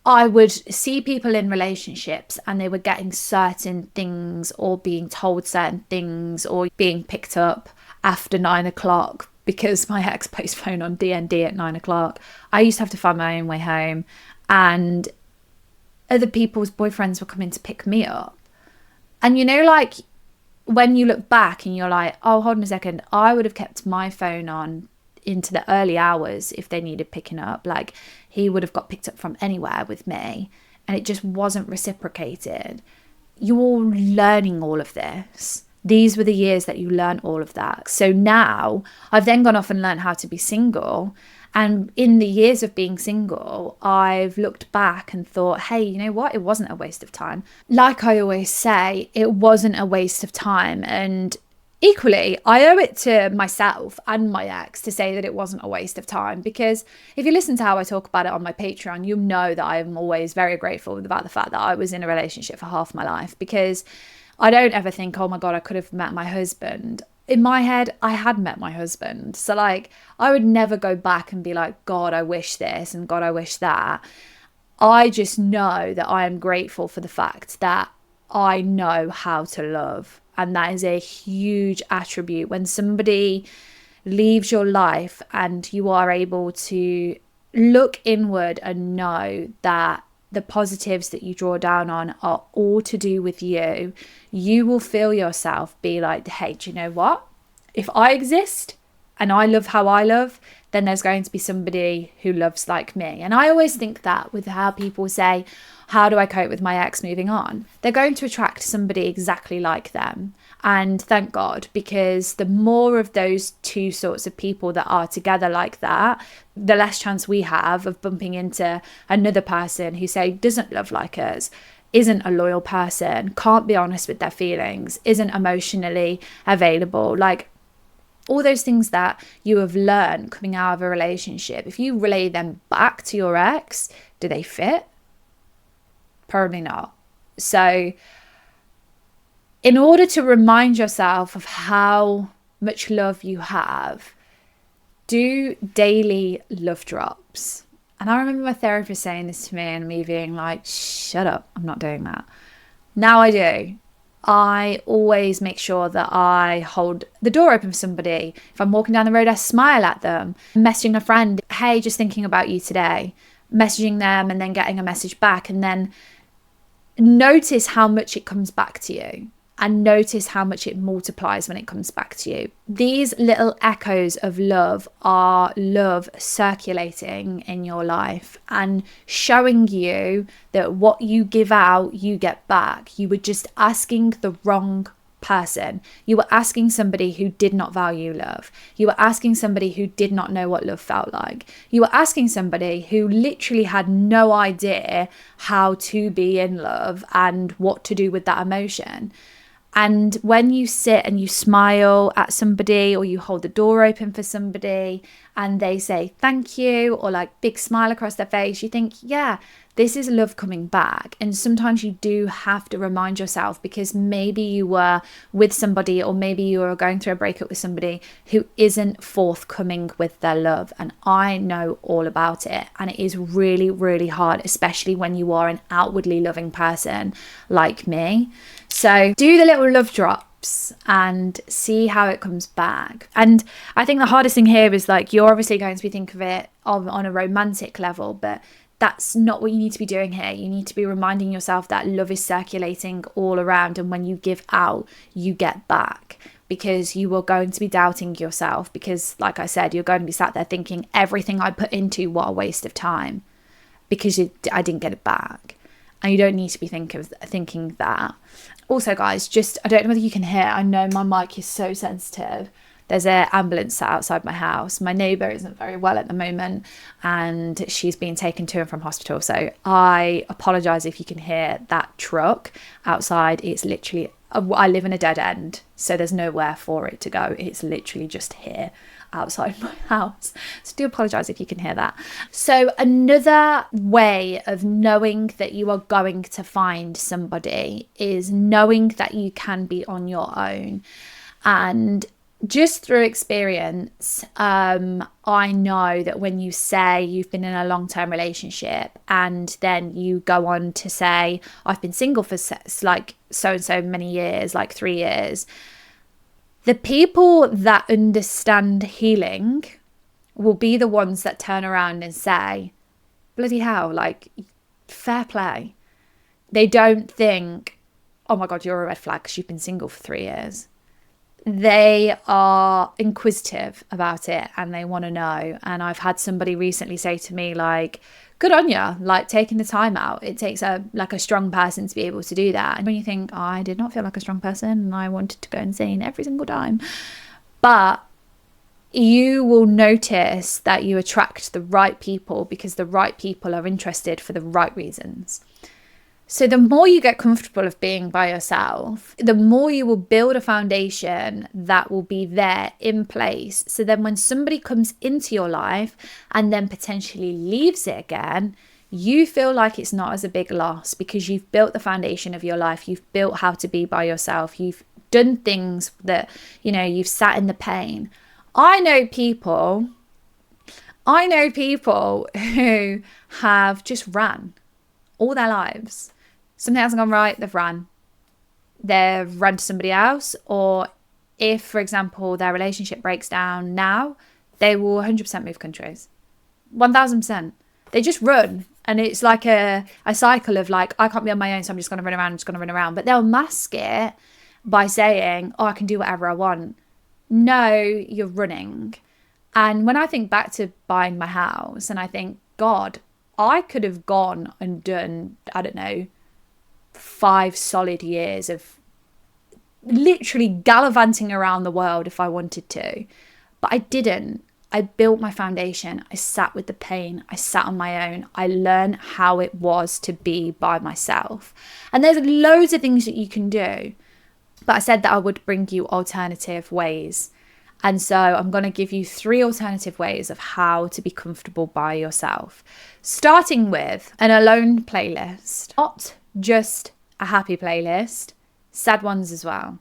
I would see people in relationships and they were getting certain things or being told certain things or being picked up after 9 o'clock because my ex postponed on D&D at 9 o'clock. I used to have to find my own way home, and other people's boyfriends were coming to pick me up. And you know, like when you look back and you're like, oh, hold on a second, I would have kept my phone on into the early hours if they needed picking up. Like, he would have got picked up from anywhere with me, and it just wasn't reciprocated. You're learning all of this. These were the years that you learn all of that. So now I've then gone off and learned how to be single. And in the years of being single, I've looked back and thought, hey, you know what? It wasn't a waste of time. Like I always say, it wasn't a waste of time. And Equally, I owe it to myself and my ex to say that it wasn't a waste of time, because if you listen to how I talk about it on my Patreon, you know that I'm always very grateful about the fact that I was in a relationship for half my life, because I don't ever think, oh my God, I could have met my husband. In my head, I had met my husband. So like, I would never go back and be like, God, I wish this and God, I wish that. I just know that I am grateful for the fact that I know how to love. And that is a huge attribute. When somebody leaves your life and you are able to look inward and know that the positives that you draw down on are all to do with you, you will feel yourself be like, hey, do you know what? If I exist and I love how I love, then there's going to be somebody who loves like me. And I always think that with how people say, how do I cope with my ex moving on? They're going to attract somebody exactly like them. And thank God, because the more of those two sorts of people that are together like that, the less chance we have of bumping into another person who, say, doesn't love like us, isn't a loyal person, can't be honest with their feelings, isn't emotionally available. Like, all those things that you have learned coming out of a relationship, if you relay them back to your ex, do they fit? Probably not. So in order to remind yourself of how much love you have, do daily love drops. And I remember my therapist saying this to me and me being like, shut up, I'm not doing that. Now I do. I always make sure that I hold the door open for somebody. If I'm walking down the road, I smile at them. Messaging a friend, hey, just thinking about you today. Messaging them and then getting a message back. And then notice how much it comes back to you. And notice how much it multiplies when it comes back to you. These little echoes of love are love circulating in your life and showing you that what you give out, you get back. You were just asking the wrong person. You were asking somebody who did not value love. You were asking somebody who did not know what love felt like. You were asking somebody who literally had no idea how to be in love and what to do with that emotion. And when you sit and you smile at somebody, or you hold the door open for somebody and they say thank you, or like big smile across their face, you think, yeah, this is love coming back. And sometimes you do have to remind yourself, because maybe you were with somebody, or maybe you are going through a breakup with somebody who isn't forthcoming with their love. And I know all about it. And it is really, really hard, especially when you are an outwardly loving person like me. So do the little love drops and see how it comes back. And I think the hardest thing here is, like, you're obviously going to be thinking of it on a romantic level, but that's not what you need to be doing here. You need to be reminding yourself that love is circulating all around, and when you give out, you get back, because you are going to be doubting yourself, because like I said, you're going to be sat there thinking everything I put into, what a waste of time, because I didn't get it back. And you don't need to be thinking that. Also, guys, I don't know whether you can hear, I know my mic is so sensitive. There's an ambulance sat outside my house. My neighbour isn't very well at the moment and she's being taken to and from hospital. So I apologise if you can hear that truck outside. It's literally, I live in a dead end, so there's nowhere for it to go. It's literally just here outside my house. So do apologise if you can hear that. So another way of knowing that you are going to find somebody is knowing that you can be on your own. And just through experience, I know that when you say you've been in a long-term relationship and then you go on to say, I've been single for like so many years, like 3 years, the people that understand healing will be the ones that turn around and say, bloody hell, like, fair play. They don't think, oh my God, you're a red flag because you've been single for 3 years. They are inquisitive about it and they want to know. And I've had somebody recently say to me, like, good on you, like, taking the time out. It takes a strong person to be able to do that. And when you think, oh, I did not feel like a strong person and I wanted to go insane every single time. But you will notice that you attract the right people because the right people are interested for the right reasons. So the more you get comfortable of being by yourself, the more you will build a foundation that will be there in place. So then when somebody comes into your life and then potentially leaves it again, you feel like it's not as a big loss because you've built the foundation of your life. You've built how to be by yourself. You've done things that, you've sat in the pain. I know people who have just ran all their lives. Something hasn't gone right, they've run. They've run to somebody else. Or if, for example, their relationship breaks down now, they will 100% move countries. 1000%. They just run. And it's like a cycle of like, I can't be on my own, so I'm just going to run around. But they'll mask it by saying, I can do whatever I want. No, you're running. And when I think back to buying my house and I think, God, I could have gone and done, 5 solid years of literally gallivanting around the world if I wanted to. But I didn't. I built my foundation. I sat with the pain. I sat on my own. I learned how it was to be by myself. And there's loads of things that you can do. But I said that I would bring you alternative ways. And so I'm going to give you 3 alternative ways of how to be comfortable by yourself. Starting with an alone playlist. Not just a happy playlist, sad ones as well.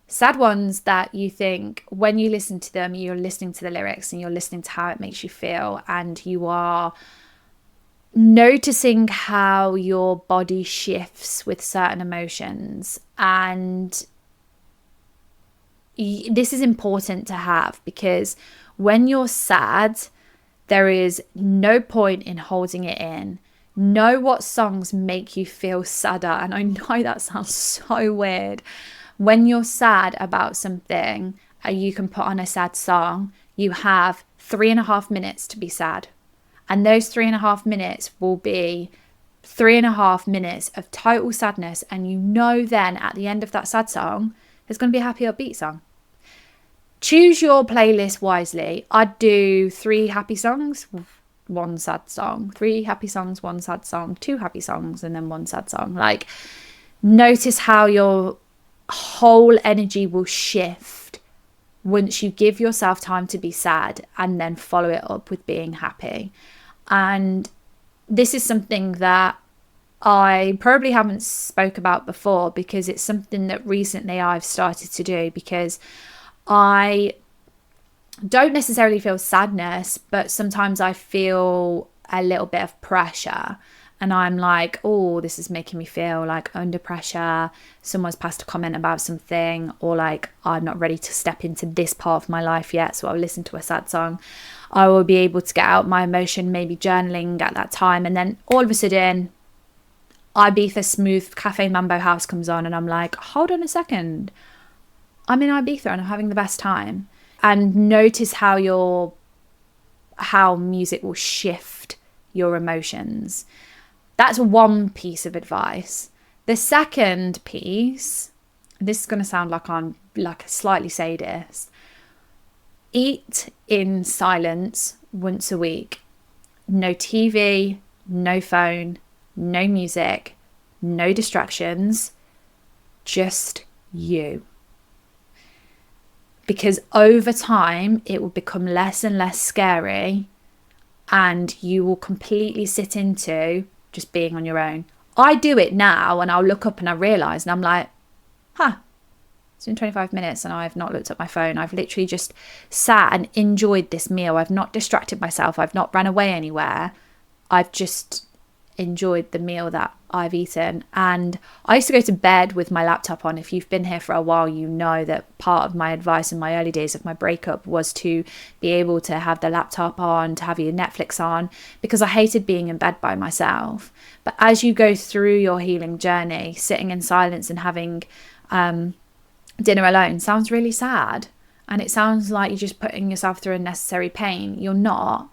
Sad ones that you think when you listen to them, you're listening to the lyrics and you're listening to how it makes you feel, and you are noticing how your body shifts with certain emotions. And this is important to have because when you're sad, there is no point in holding it in. Know what songs make you feel sadder. And I know that sounds so weird. When you're sad about something, you can put on a sad song. You have 3.5 minutes to be sad. And those 3.5 minutes will be 3.5 minutes of total sadness. And then at the end of that sad song, there's going to be a happy upbeat song. Choose your playlist wisely. I'd do 3 happy songs, 1 sad song, 3 happy songs, 1 sad song, 2 happy songs, and then 1 sad song. Like, notice how your whole energy will shift once you give yourself time to be sad and then follow it up with being happy. And this is something that I probably haven't spoke about before because it's something that recently I've started to do, because I don't necessarily feel sadness, but sometimes I feel a little bit of pressure. And I'm like, oh, this is making me feel like under pressure. Someone's passed a comment about something, or like, I'm not ready to step into this part of my life yet. So I'll listen to a sad song. I will be able to get out my emotion, maybe journaling at that time. And then all of a sudden, Ibiza Smooth Cafe Mambo House comes on. And I'm like, hold on a second. I'm in Ibiza and I'm having the best time. And notice how music will shift your emotions. That's one piece of advice. The second piece, this is going to sound like I'm like a slightly sadist. Eat in silence once a week. No TV, no phone, no music, no distractions, just you. Because over time, it will become less and less scary, and you will completely sit into just being on your own. I do it now, and I'll look up and I realise, and I'm like, it's been 25 minutes and I've not looked at my phone. I've literally just sat and enjoyed this meal. I've not distracted myself. I've not run away anywhere. I've just enjoyed the meal that I've eaten. And I used to go to bed with my laptop on. If you've been here for a while, you know that part of my advice in my early days of my breakup was to be able to have the laptop on, to have your Netflix on, because I hated being in bed by myself. But as you go through your healing journey, sitting in silence and having dinner alone sounds really sad, and it sounds like you're just putting yourself through unnecessary pain. You're not.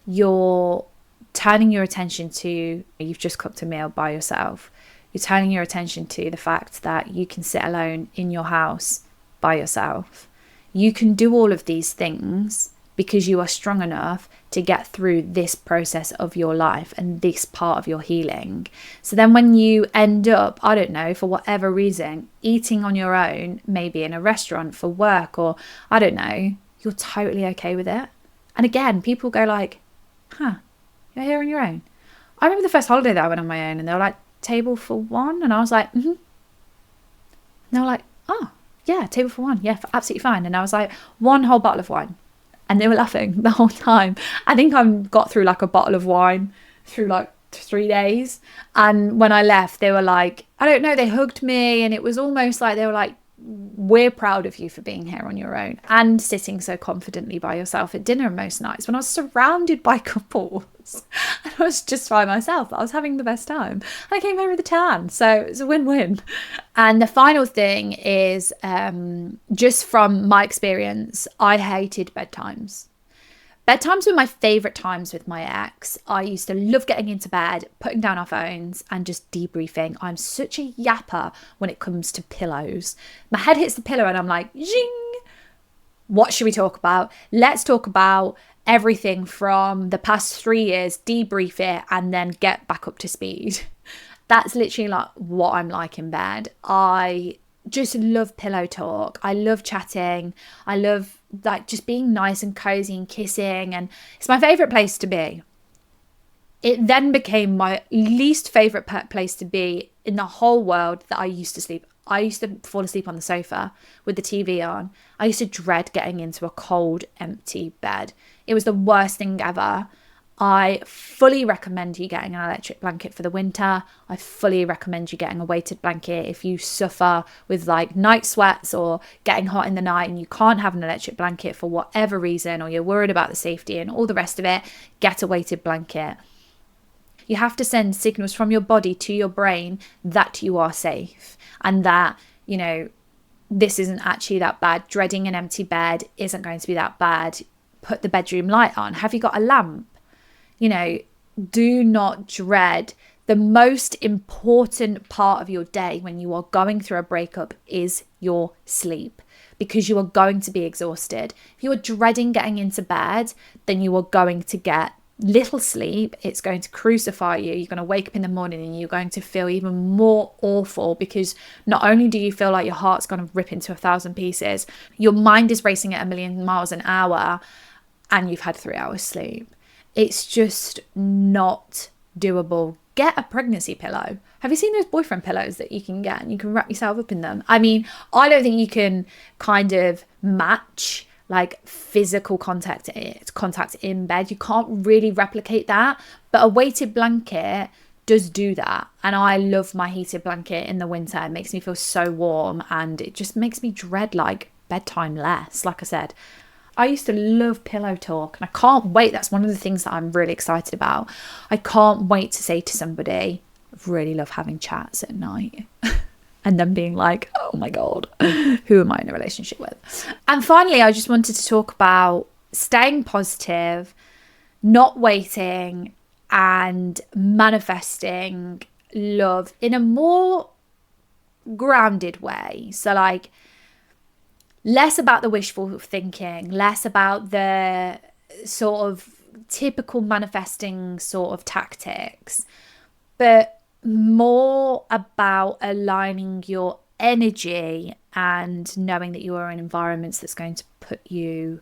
You're turning your attention to, you've just cooked a meal by yourself. You're turning your attention to the fact that you can sit alone in your house by yourself. You can do all of these things because you are strong enough to get through this process of your life and this part of your healing. So then when you end up, I don't know, for whatever reason, eating on your own, maybe in a restaurant for work, or I don't know, you're totally okay with it. And again, people go like, you're here on your own. I remember the first holiday that I went on my own and they were like, table for one? And I was like, And they were like, oh, yeah, table for one. Yeah, absolutely fine. And I was like, one whole bottle of wine. And they were laughing the whole time. I think I got through like a bottle of wine through like 3 days. And when I left, they were like, I don't know, they hugged me. And it was almost like they were like, we're proud of you for being here on your own and sitting so confidently by yourself at dinner most nights when I was surrounded by couples and I was just by myself. I was having the best time. I came home with a tan, so it's a win-win. And the final thing is, just from my experience, I hated bedtimes. Bedtimes were my favourite times with my ex. I used to love getting into bed, putting down our phones and just debriefing. I'm such a yapper when it comes to pillows. My head hits the pillow and I'm like, zing! What should we talk about? Let's talk about everything from the past 3 years, debrief it and then get back up to speed. That's literally like what I'm like in bed. I just love pillow talk. I love chatting. I love like just being nice and cozy and kissing, and it's my favorite place to be. It then became my least favorite place to be in the whole world that I used to sleep. I used to fall asleep on the sofa with the TV on. I used to dread getting into a cold, empty bed. It was the worst thing ever. I fully recommend you getting an electric blanket for the winter. I fully recommend you getting a weighted blanket if you suffer with like night sweats or getting hot in the night and you can't have an electric blanket for whatever reason, or you're worried about the safety and all the rest of it. Get a weighted blanket. You have to send signals from your body to your brain that you are safe and that, you know, this isn't actually that bad. Dreading an empty bed isn't going to be that bad. Put the bedroom light on. Have you got a lamp? You know, do not dread. The most important part of your day when you are going through a breakup is your sleep, because you are going to be exhausted. If you are dreading getting into bed, then you are going to get little sleep. It's going to crucify you. You're going to wake up in the morning and you're going to feel even more awful, because not only do you feel like your heart's going to rip into 1,000 pieces, your mind is racing at 1,000,000 miles an hour and you've had 3 hours sleep. It's just not doable. Get a pregnancy pillow. Have you seen those boyfriend pillows that you can get and you can wrap yourself up in them? I mean, I don't think you can kind of match like physical contact in bed. You can't really replicate that, but a weighted blanket does do that. And I love my heated blanket in the winter. It makes me feel so warm and it just makes me dread like bedtime less. Like I said, I used to love pillow talk and I can't wait. That's one of the things that I'm really excited about. I can't wait to say to somebody, I really love having chats at night. And then being like, oh my God, who am I in a relationship with? And finally, I just wanted to talk about staying positive, not waiting, and manifesting love in a more grounded way. So like, less about the wishful thinking, less about the sort of typical manifesting sort of tactics, but more about aligning your energy and knowing that you are in environments that's going to put you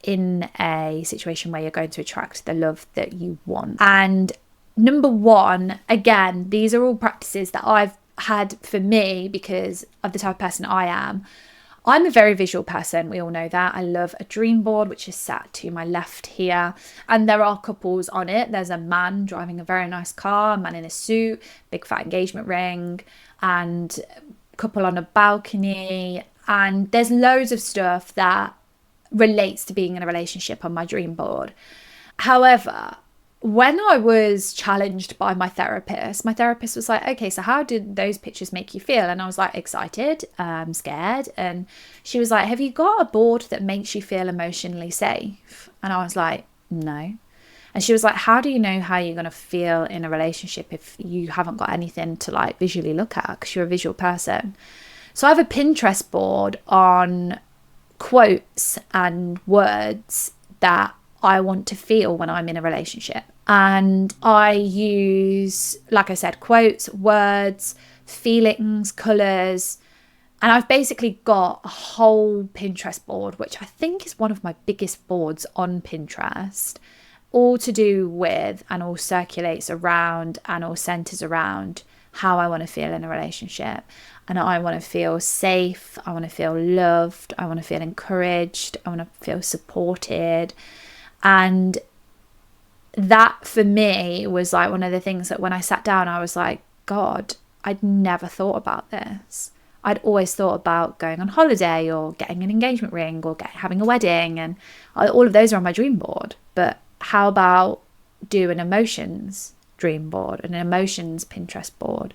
in a situation where you're going to attract the love that you want. And number one, again, these are all practices that I've had for me because of the type of person I am. I'm a very visual person. We all know that. I love a dream board, which is sat to my left here. And there are couples on it. There's a man driving a very nice car, a man in a suit, big fat engagement ring, and a couple on a balcony. And there's loads of stuff that relates to being in a relationship on my dream board. However, when I was challenged by my therapist was like, okay, so how did those pictures make you feel? And I was like, excited, scared. And she was like, have you got a board that makes you feel emotionally safe? And I was like, no. And she was like, how do you know how you're going to feel in a relationship if you haven't got anything to like visually look at, because you're a visual person? So I have a Pinterest board on quotes and words that I want to feel when I'm in a relationship. And I use, like I said, quotes, words, feelings, colours. And I've basically got a whole Pinterest board, which I think is one of my biggest boards on Pinterest, all to do with and all circulates around and all centers around how I want to feel in a relationship. And I want to feel safe. I want to feel loved. I want to feel encouraged. I want to feel supported. And that for me was like one of the things that when I sat down, I was like, God, I'd never thought about this. I'd always thought about going on holiday or getting an engagement ring or having a wedding, and all of those are on my dream board. But how about do an emotions dream board, an emotions Pinterest board?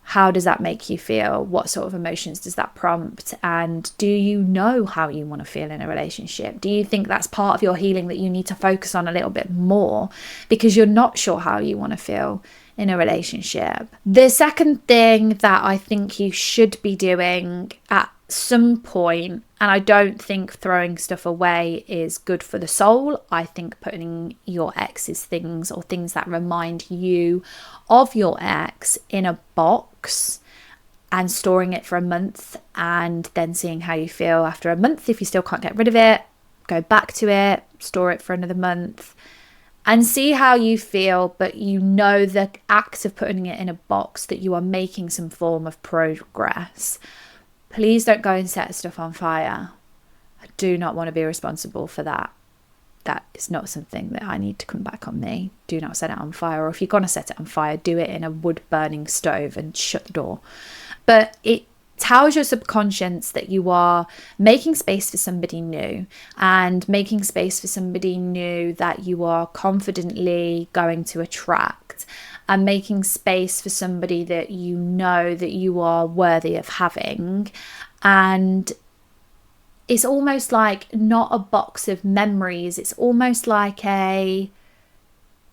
How does that make you feel? What sort of emotions does that prompt? And do you know how you want to feel in a relationship? Do you think that's part of your healing that you need to focus on a little bit more because you're not sure how you want to feel in a relationship? The second thing that I think you should be doing at some point, and I don't think throwing stuff away is good for the soul. I think putting your ex's things or things that remind you of your ex in a box and storing it for a month and then seeing how you feel after a month. If you still can't get rid of it, go back to it, store it for another month and see how you feel. But you know the act of putting it in a box that you are making some form of progress. Please don't go and set stuff on fire. I do not want to be responsible for that. That is not something that I need to come back on me. Do not set it on fire. Or if you're going to set it on fire, do it in a wood burning stove and shut the door. But it tells your subconscious that you are making space for somebody new, and making space for somebody new that you are confidently going to attract, and making space for somebody that you know that you are worthy of having. And it's almost like not a box of memories. It's almost like a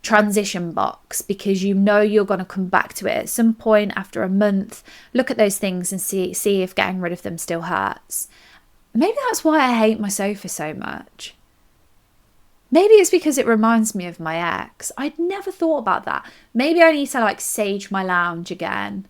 transition box, because you know you're going to come back to it at some point after a month. Look at those things and see if getting rid of them still hurts. Maybe that's why I hate my sofa so much. Maybe it's because it reminds me of my ex. I'd never thought about that. Maybe I need to like sage my lounge again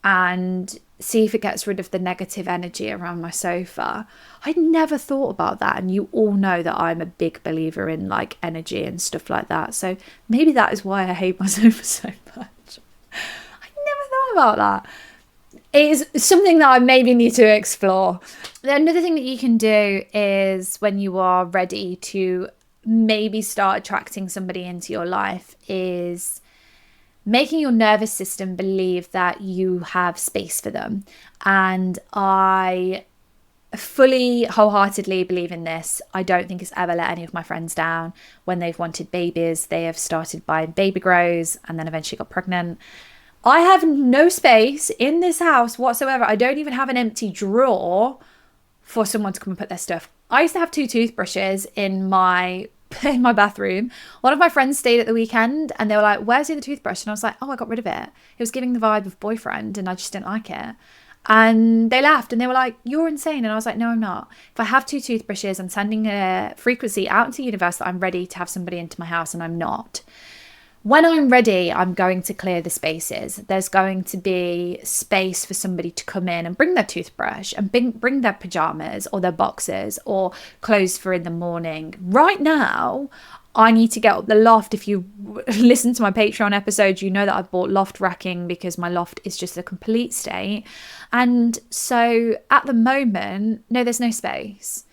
and see if it gets rid of the negative energy around my sofa. I'd never thought about that. And you all know that I'm a big believer in like energy and stuff like that. So maybe that is why I hate my sofa so much. I never thought about that. It is something that I maybe need to explore. Another thing that you can do is, when you are ready to maybe start attracting somebody into your life, is making your nervous system believe that you have space for them. And I fully, wholeheartedly believe in this. I don't think it's ever let any of my friends down. When they've wanted babies, they have started buying baby grows and then eventually got pregnant. I have no space in this house whatsoever. I don't even have an empty drawer for someone to come and put their stuff. I used to have 2 toothbrushes in my bathroom. One of my friends stayed at the weekend and they were like, where's the other toothbrush? And I was like, oh, I got rid of it. It was giving the vibe of boyfriend and I just didn't like it. And they laughed and they were like, you're insane. And I was like, no, I'm not. If I have 2 toothbrushes, I'm sending a frequency out into the universe that I'm ready to have somebody into my house, and I'm not. When I'm ready, I'm going to clear the spaces. There's going to be space for somebody to come in and bring their toothbrush and bring their pajamas or their boxes or clothes for in the morning. Right now, I need to get up the loft. If you listen to my Patreon episodes, you know that I bought loft racking because my loft is just a complete state. And so at the moment, no, there's no space.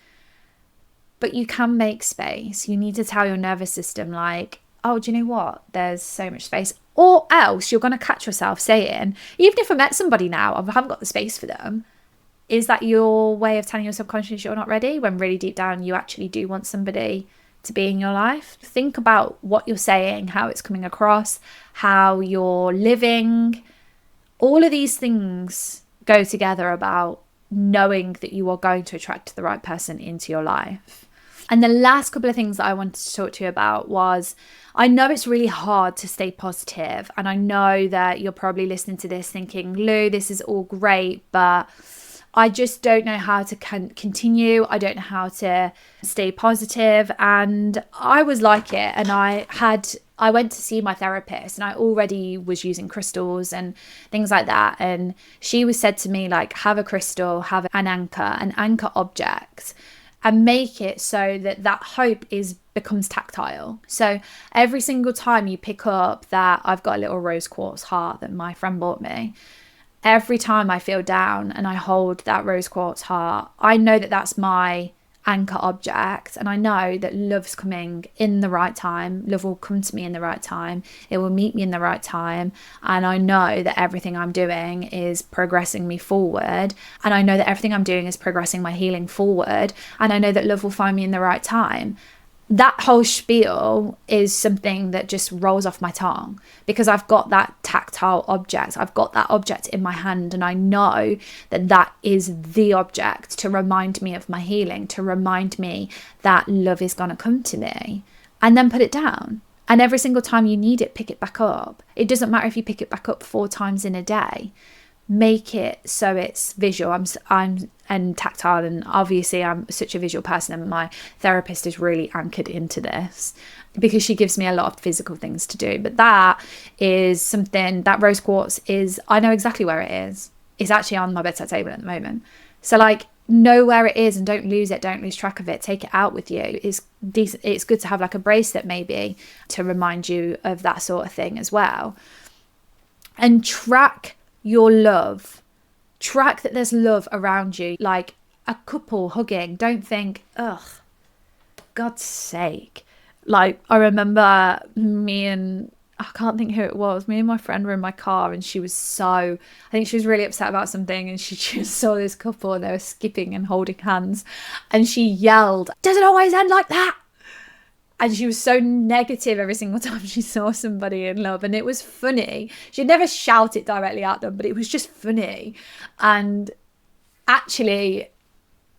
But you can make space. You need to tell your nervous system, like, oh, do you know what? There's so much space. Or else you're going to catch yourself saying, even if I met somebody now, I haven't got the space for them. Is that your way of telling your subconscious you're not ready, when really deep down you actually do want somebody to be in your life? Think about what you're saying, how it's coming across, how you're living. All of these things go together about knowing that you are going to attract the right person into your life. And the last couple of things that I wanted to talk to you about was, I know it's really hard to stay positive. And I know that you're probably listening to this thinking, Lou, this is all great, but I just don't know how to continue. I don't know how to stay positive. And I was like it. And I went to see my therapist, and I already was using crystals and things like that. And she was said to me, like, have a crystal, have an anchor object, and make it so that that hope becomes tactile. So every single time you pick up that, I've got a little rose quartz heart that my friend bought me. Every time I feel down and I hold that rose quartz heart, I know that that's my anchor object, and I know that love's coming in the right time. Love will come to me in the right time. It will meet me in the right time, and I know that everything I'm doing is progressing me forward, and I know that everything I'm doing is progressing my healing forward, and I know that love will find me in the right time. That whole spiel is something that just rolls off my tongue because I've got that tactile object. I've got that object in my hand, and I know that that is the object to remind me of my healing, to remind me that love is going to come to me, and then put it down. And every single time you need it, pick it back up. It doesn't matter if you pick it back up 4 times in a day. Make it so it's visual. I'm and tactile, and obviously I'm such a visual person, and my therapist is really anchored into this because she gives me a lot of physical things to do. But that is something, that rose quartz is, I know exactly where it is. It's actually on my bedside table at the moment. So like, know where it is and don't lose it, don't lose track of it, take it out with you. It's decent. It's good to have like a bracelet maybe to remind you of that sort of thing as well. And track your love. Track that there's love around you, like a couple hugging. Don't think, ugh, God's sake. Like, I remember I can't think who it was. Me and my friend were in my car, and I think she was really upset about something, and she just saw this couple and they were skipping and holding hands, and she yelled, "Does it always end like that?" And she was so negative every single time she saw somebody in love. And it was funny. She'd never shout it directly at them, but it was just funny. And actually,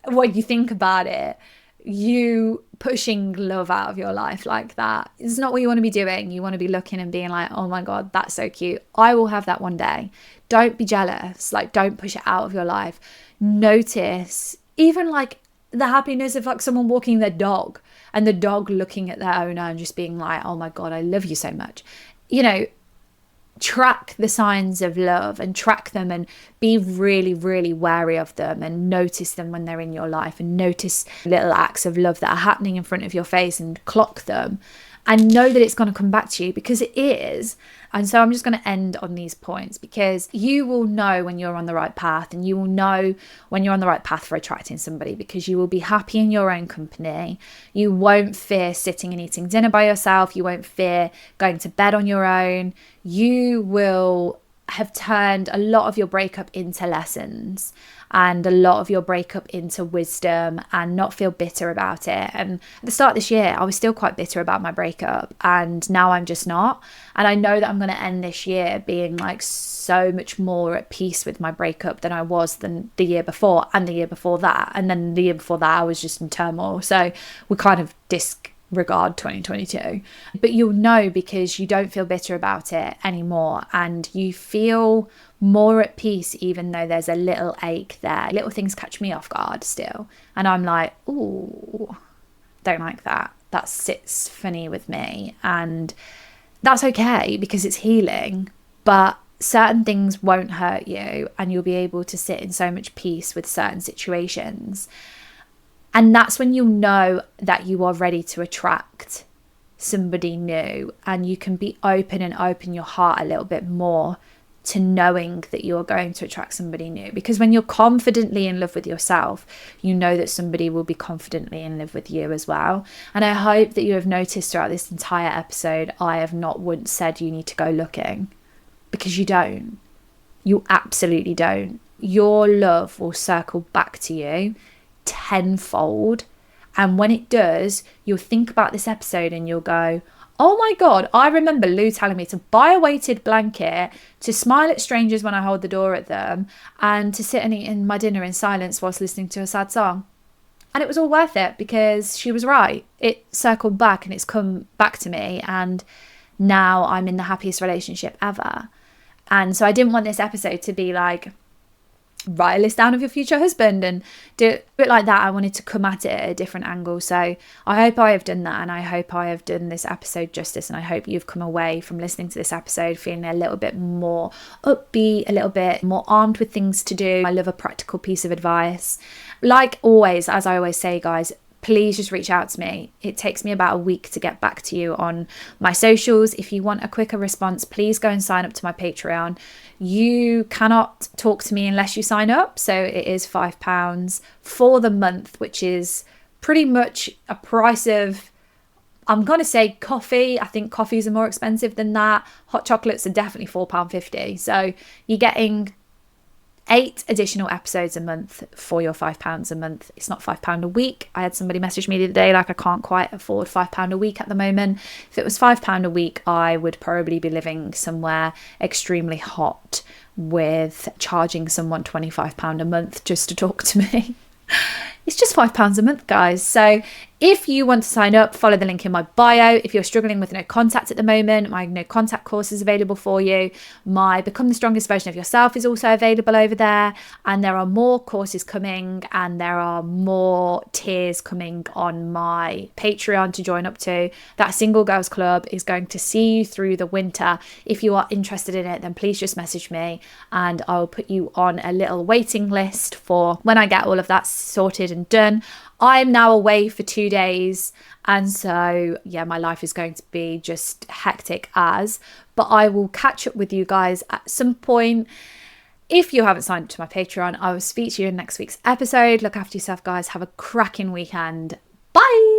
when you think about it, you pushing love out of your life like that is not what you want to be doing. You want to be looking and being like, oh my God, that's so cute. I will have that one day. Don't be jealous. Like, don't push it out of your life. Notice even like the happiness of like someone walking their dog, and the dog looking at their owner and just being like, oh my God, I love you so much. You know, track the signs of love and track them, and be really, really wary of them, and notice them when they're in your life, and notice little acts of love that are happening in front of your face, and clock them, and know that it's going to come back to you, because it is. And so I'm just going to end on these points, because you will know when you're on the right path, and you will know when you're on the right path for attracting somebody, because you will be happy in your own company. You won't fear sitting and eating dinner by yourself. You won't fear going to bed on your own. You will have turned a lot of your breakup into lessons, and a lot of your breakup into wisdom, and not feel bitter about it. And at the start of this year, I was still quite bitter about my breakup, and now I'm just not. And I know that I'm going to end this year being like so much more at peace with my breakup than I was than the year before, and the year before that. And then the year before that, I was just in turmoil. So we kind of disregard 2022. But you'll know, because you don't feel bitter about it anymore, and you feel more at peace, even though there's a little ache there. Little things catch me off guard still, and I'm like, ooh, don't like that. That sits funny with me, and that's okay, because it's healing. But certain things won't hurt you, and you'll be able to sit in so much peace with certain situations. And that's when you'll know that you are ready to attract somebody new, and you can be open and open your heart a little bit more to knowing that you're going to attract somebody new. Because when you're confidently in love with yourself, you know that somebody will be confidently in love with you as well. And I hope that you have noticed throughout this entire episode, I have not once said you need to go looking, because you don't. You absolutely don't. Your love will circle back to you tenfold. And when it does, you'll think about this episode and you'll go, oh my God, I remember Lou telling me to buy a weighted blanket, to smile at strangers when I hold the door at them, and to sit and eat my dinner in silence whilst listening to a sad song. And it was all worth it, because she was right. It circled back and it's come back to me, and now I'm in the happiest relationship ever. And so I didn't want this episode to be like write a list down of your future husband and do it like that. I wanted to come at it at a different angle. So I hope I have done that, and I hope I have done this episode justice, and I hope you've come away from listening to this episode feeling a little bit more upbeat, a little bit more armed with things to do. I love a practical piece of advice. Like always, as I always say, guys, please just reach out to me. It takes me about a week to get back to you on my socials. If you want a quicker response, please go and sign up to my Patreon. You cannot talk to me unless you sign up. So it is £5 for the month, which is pretty much a price of, I'm going to say coffee. I think coffees are more expensive than that. Hot chocolates are definitely £4.50. So you're getting 8 additional episodes a month for your £5 a month. It's not £5 a week. I had somebody message me the other day, like, I can't quite afford £5 a week at the moment. If it was £5 a week, I would probably be living somewhere extremely hot with charging someone £25 a month just to talk to me. It's just £5 a month, guys. So if you want to sign up, follow the link in my bio. If you're struggling with no contact at the moment, my no contact course is available for you. My Become the Strongest Version of Yourself is also available over there. And there are more courses coming, and there are more tiers coming on my Patreon to join up to. That Single Girls Club is going to see you through the winter. If you are interested in it, then please just message me and I'll put you on a little waiting list for when I get all of that sorted and done. I'm now away for 2 days, and so yeah, my life is going to be just hectic but I will catch up with you guys at some point. If you haven't signed up to my Patreon, I will speak to you in next week's episode. Look after yourself, guys. Have a cracking weekend. Bye.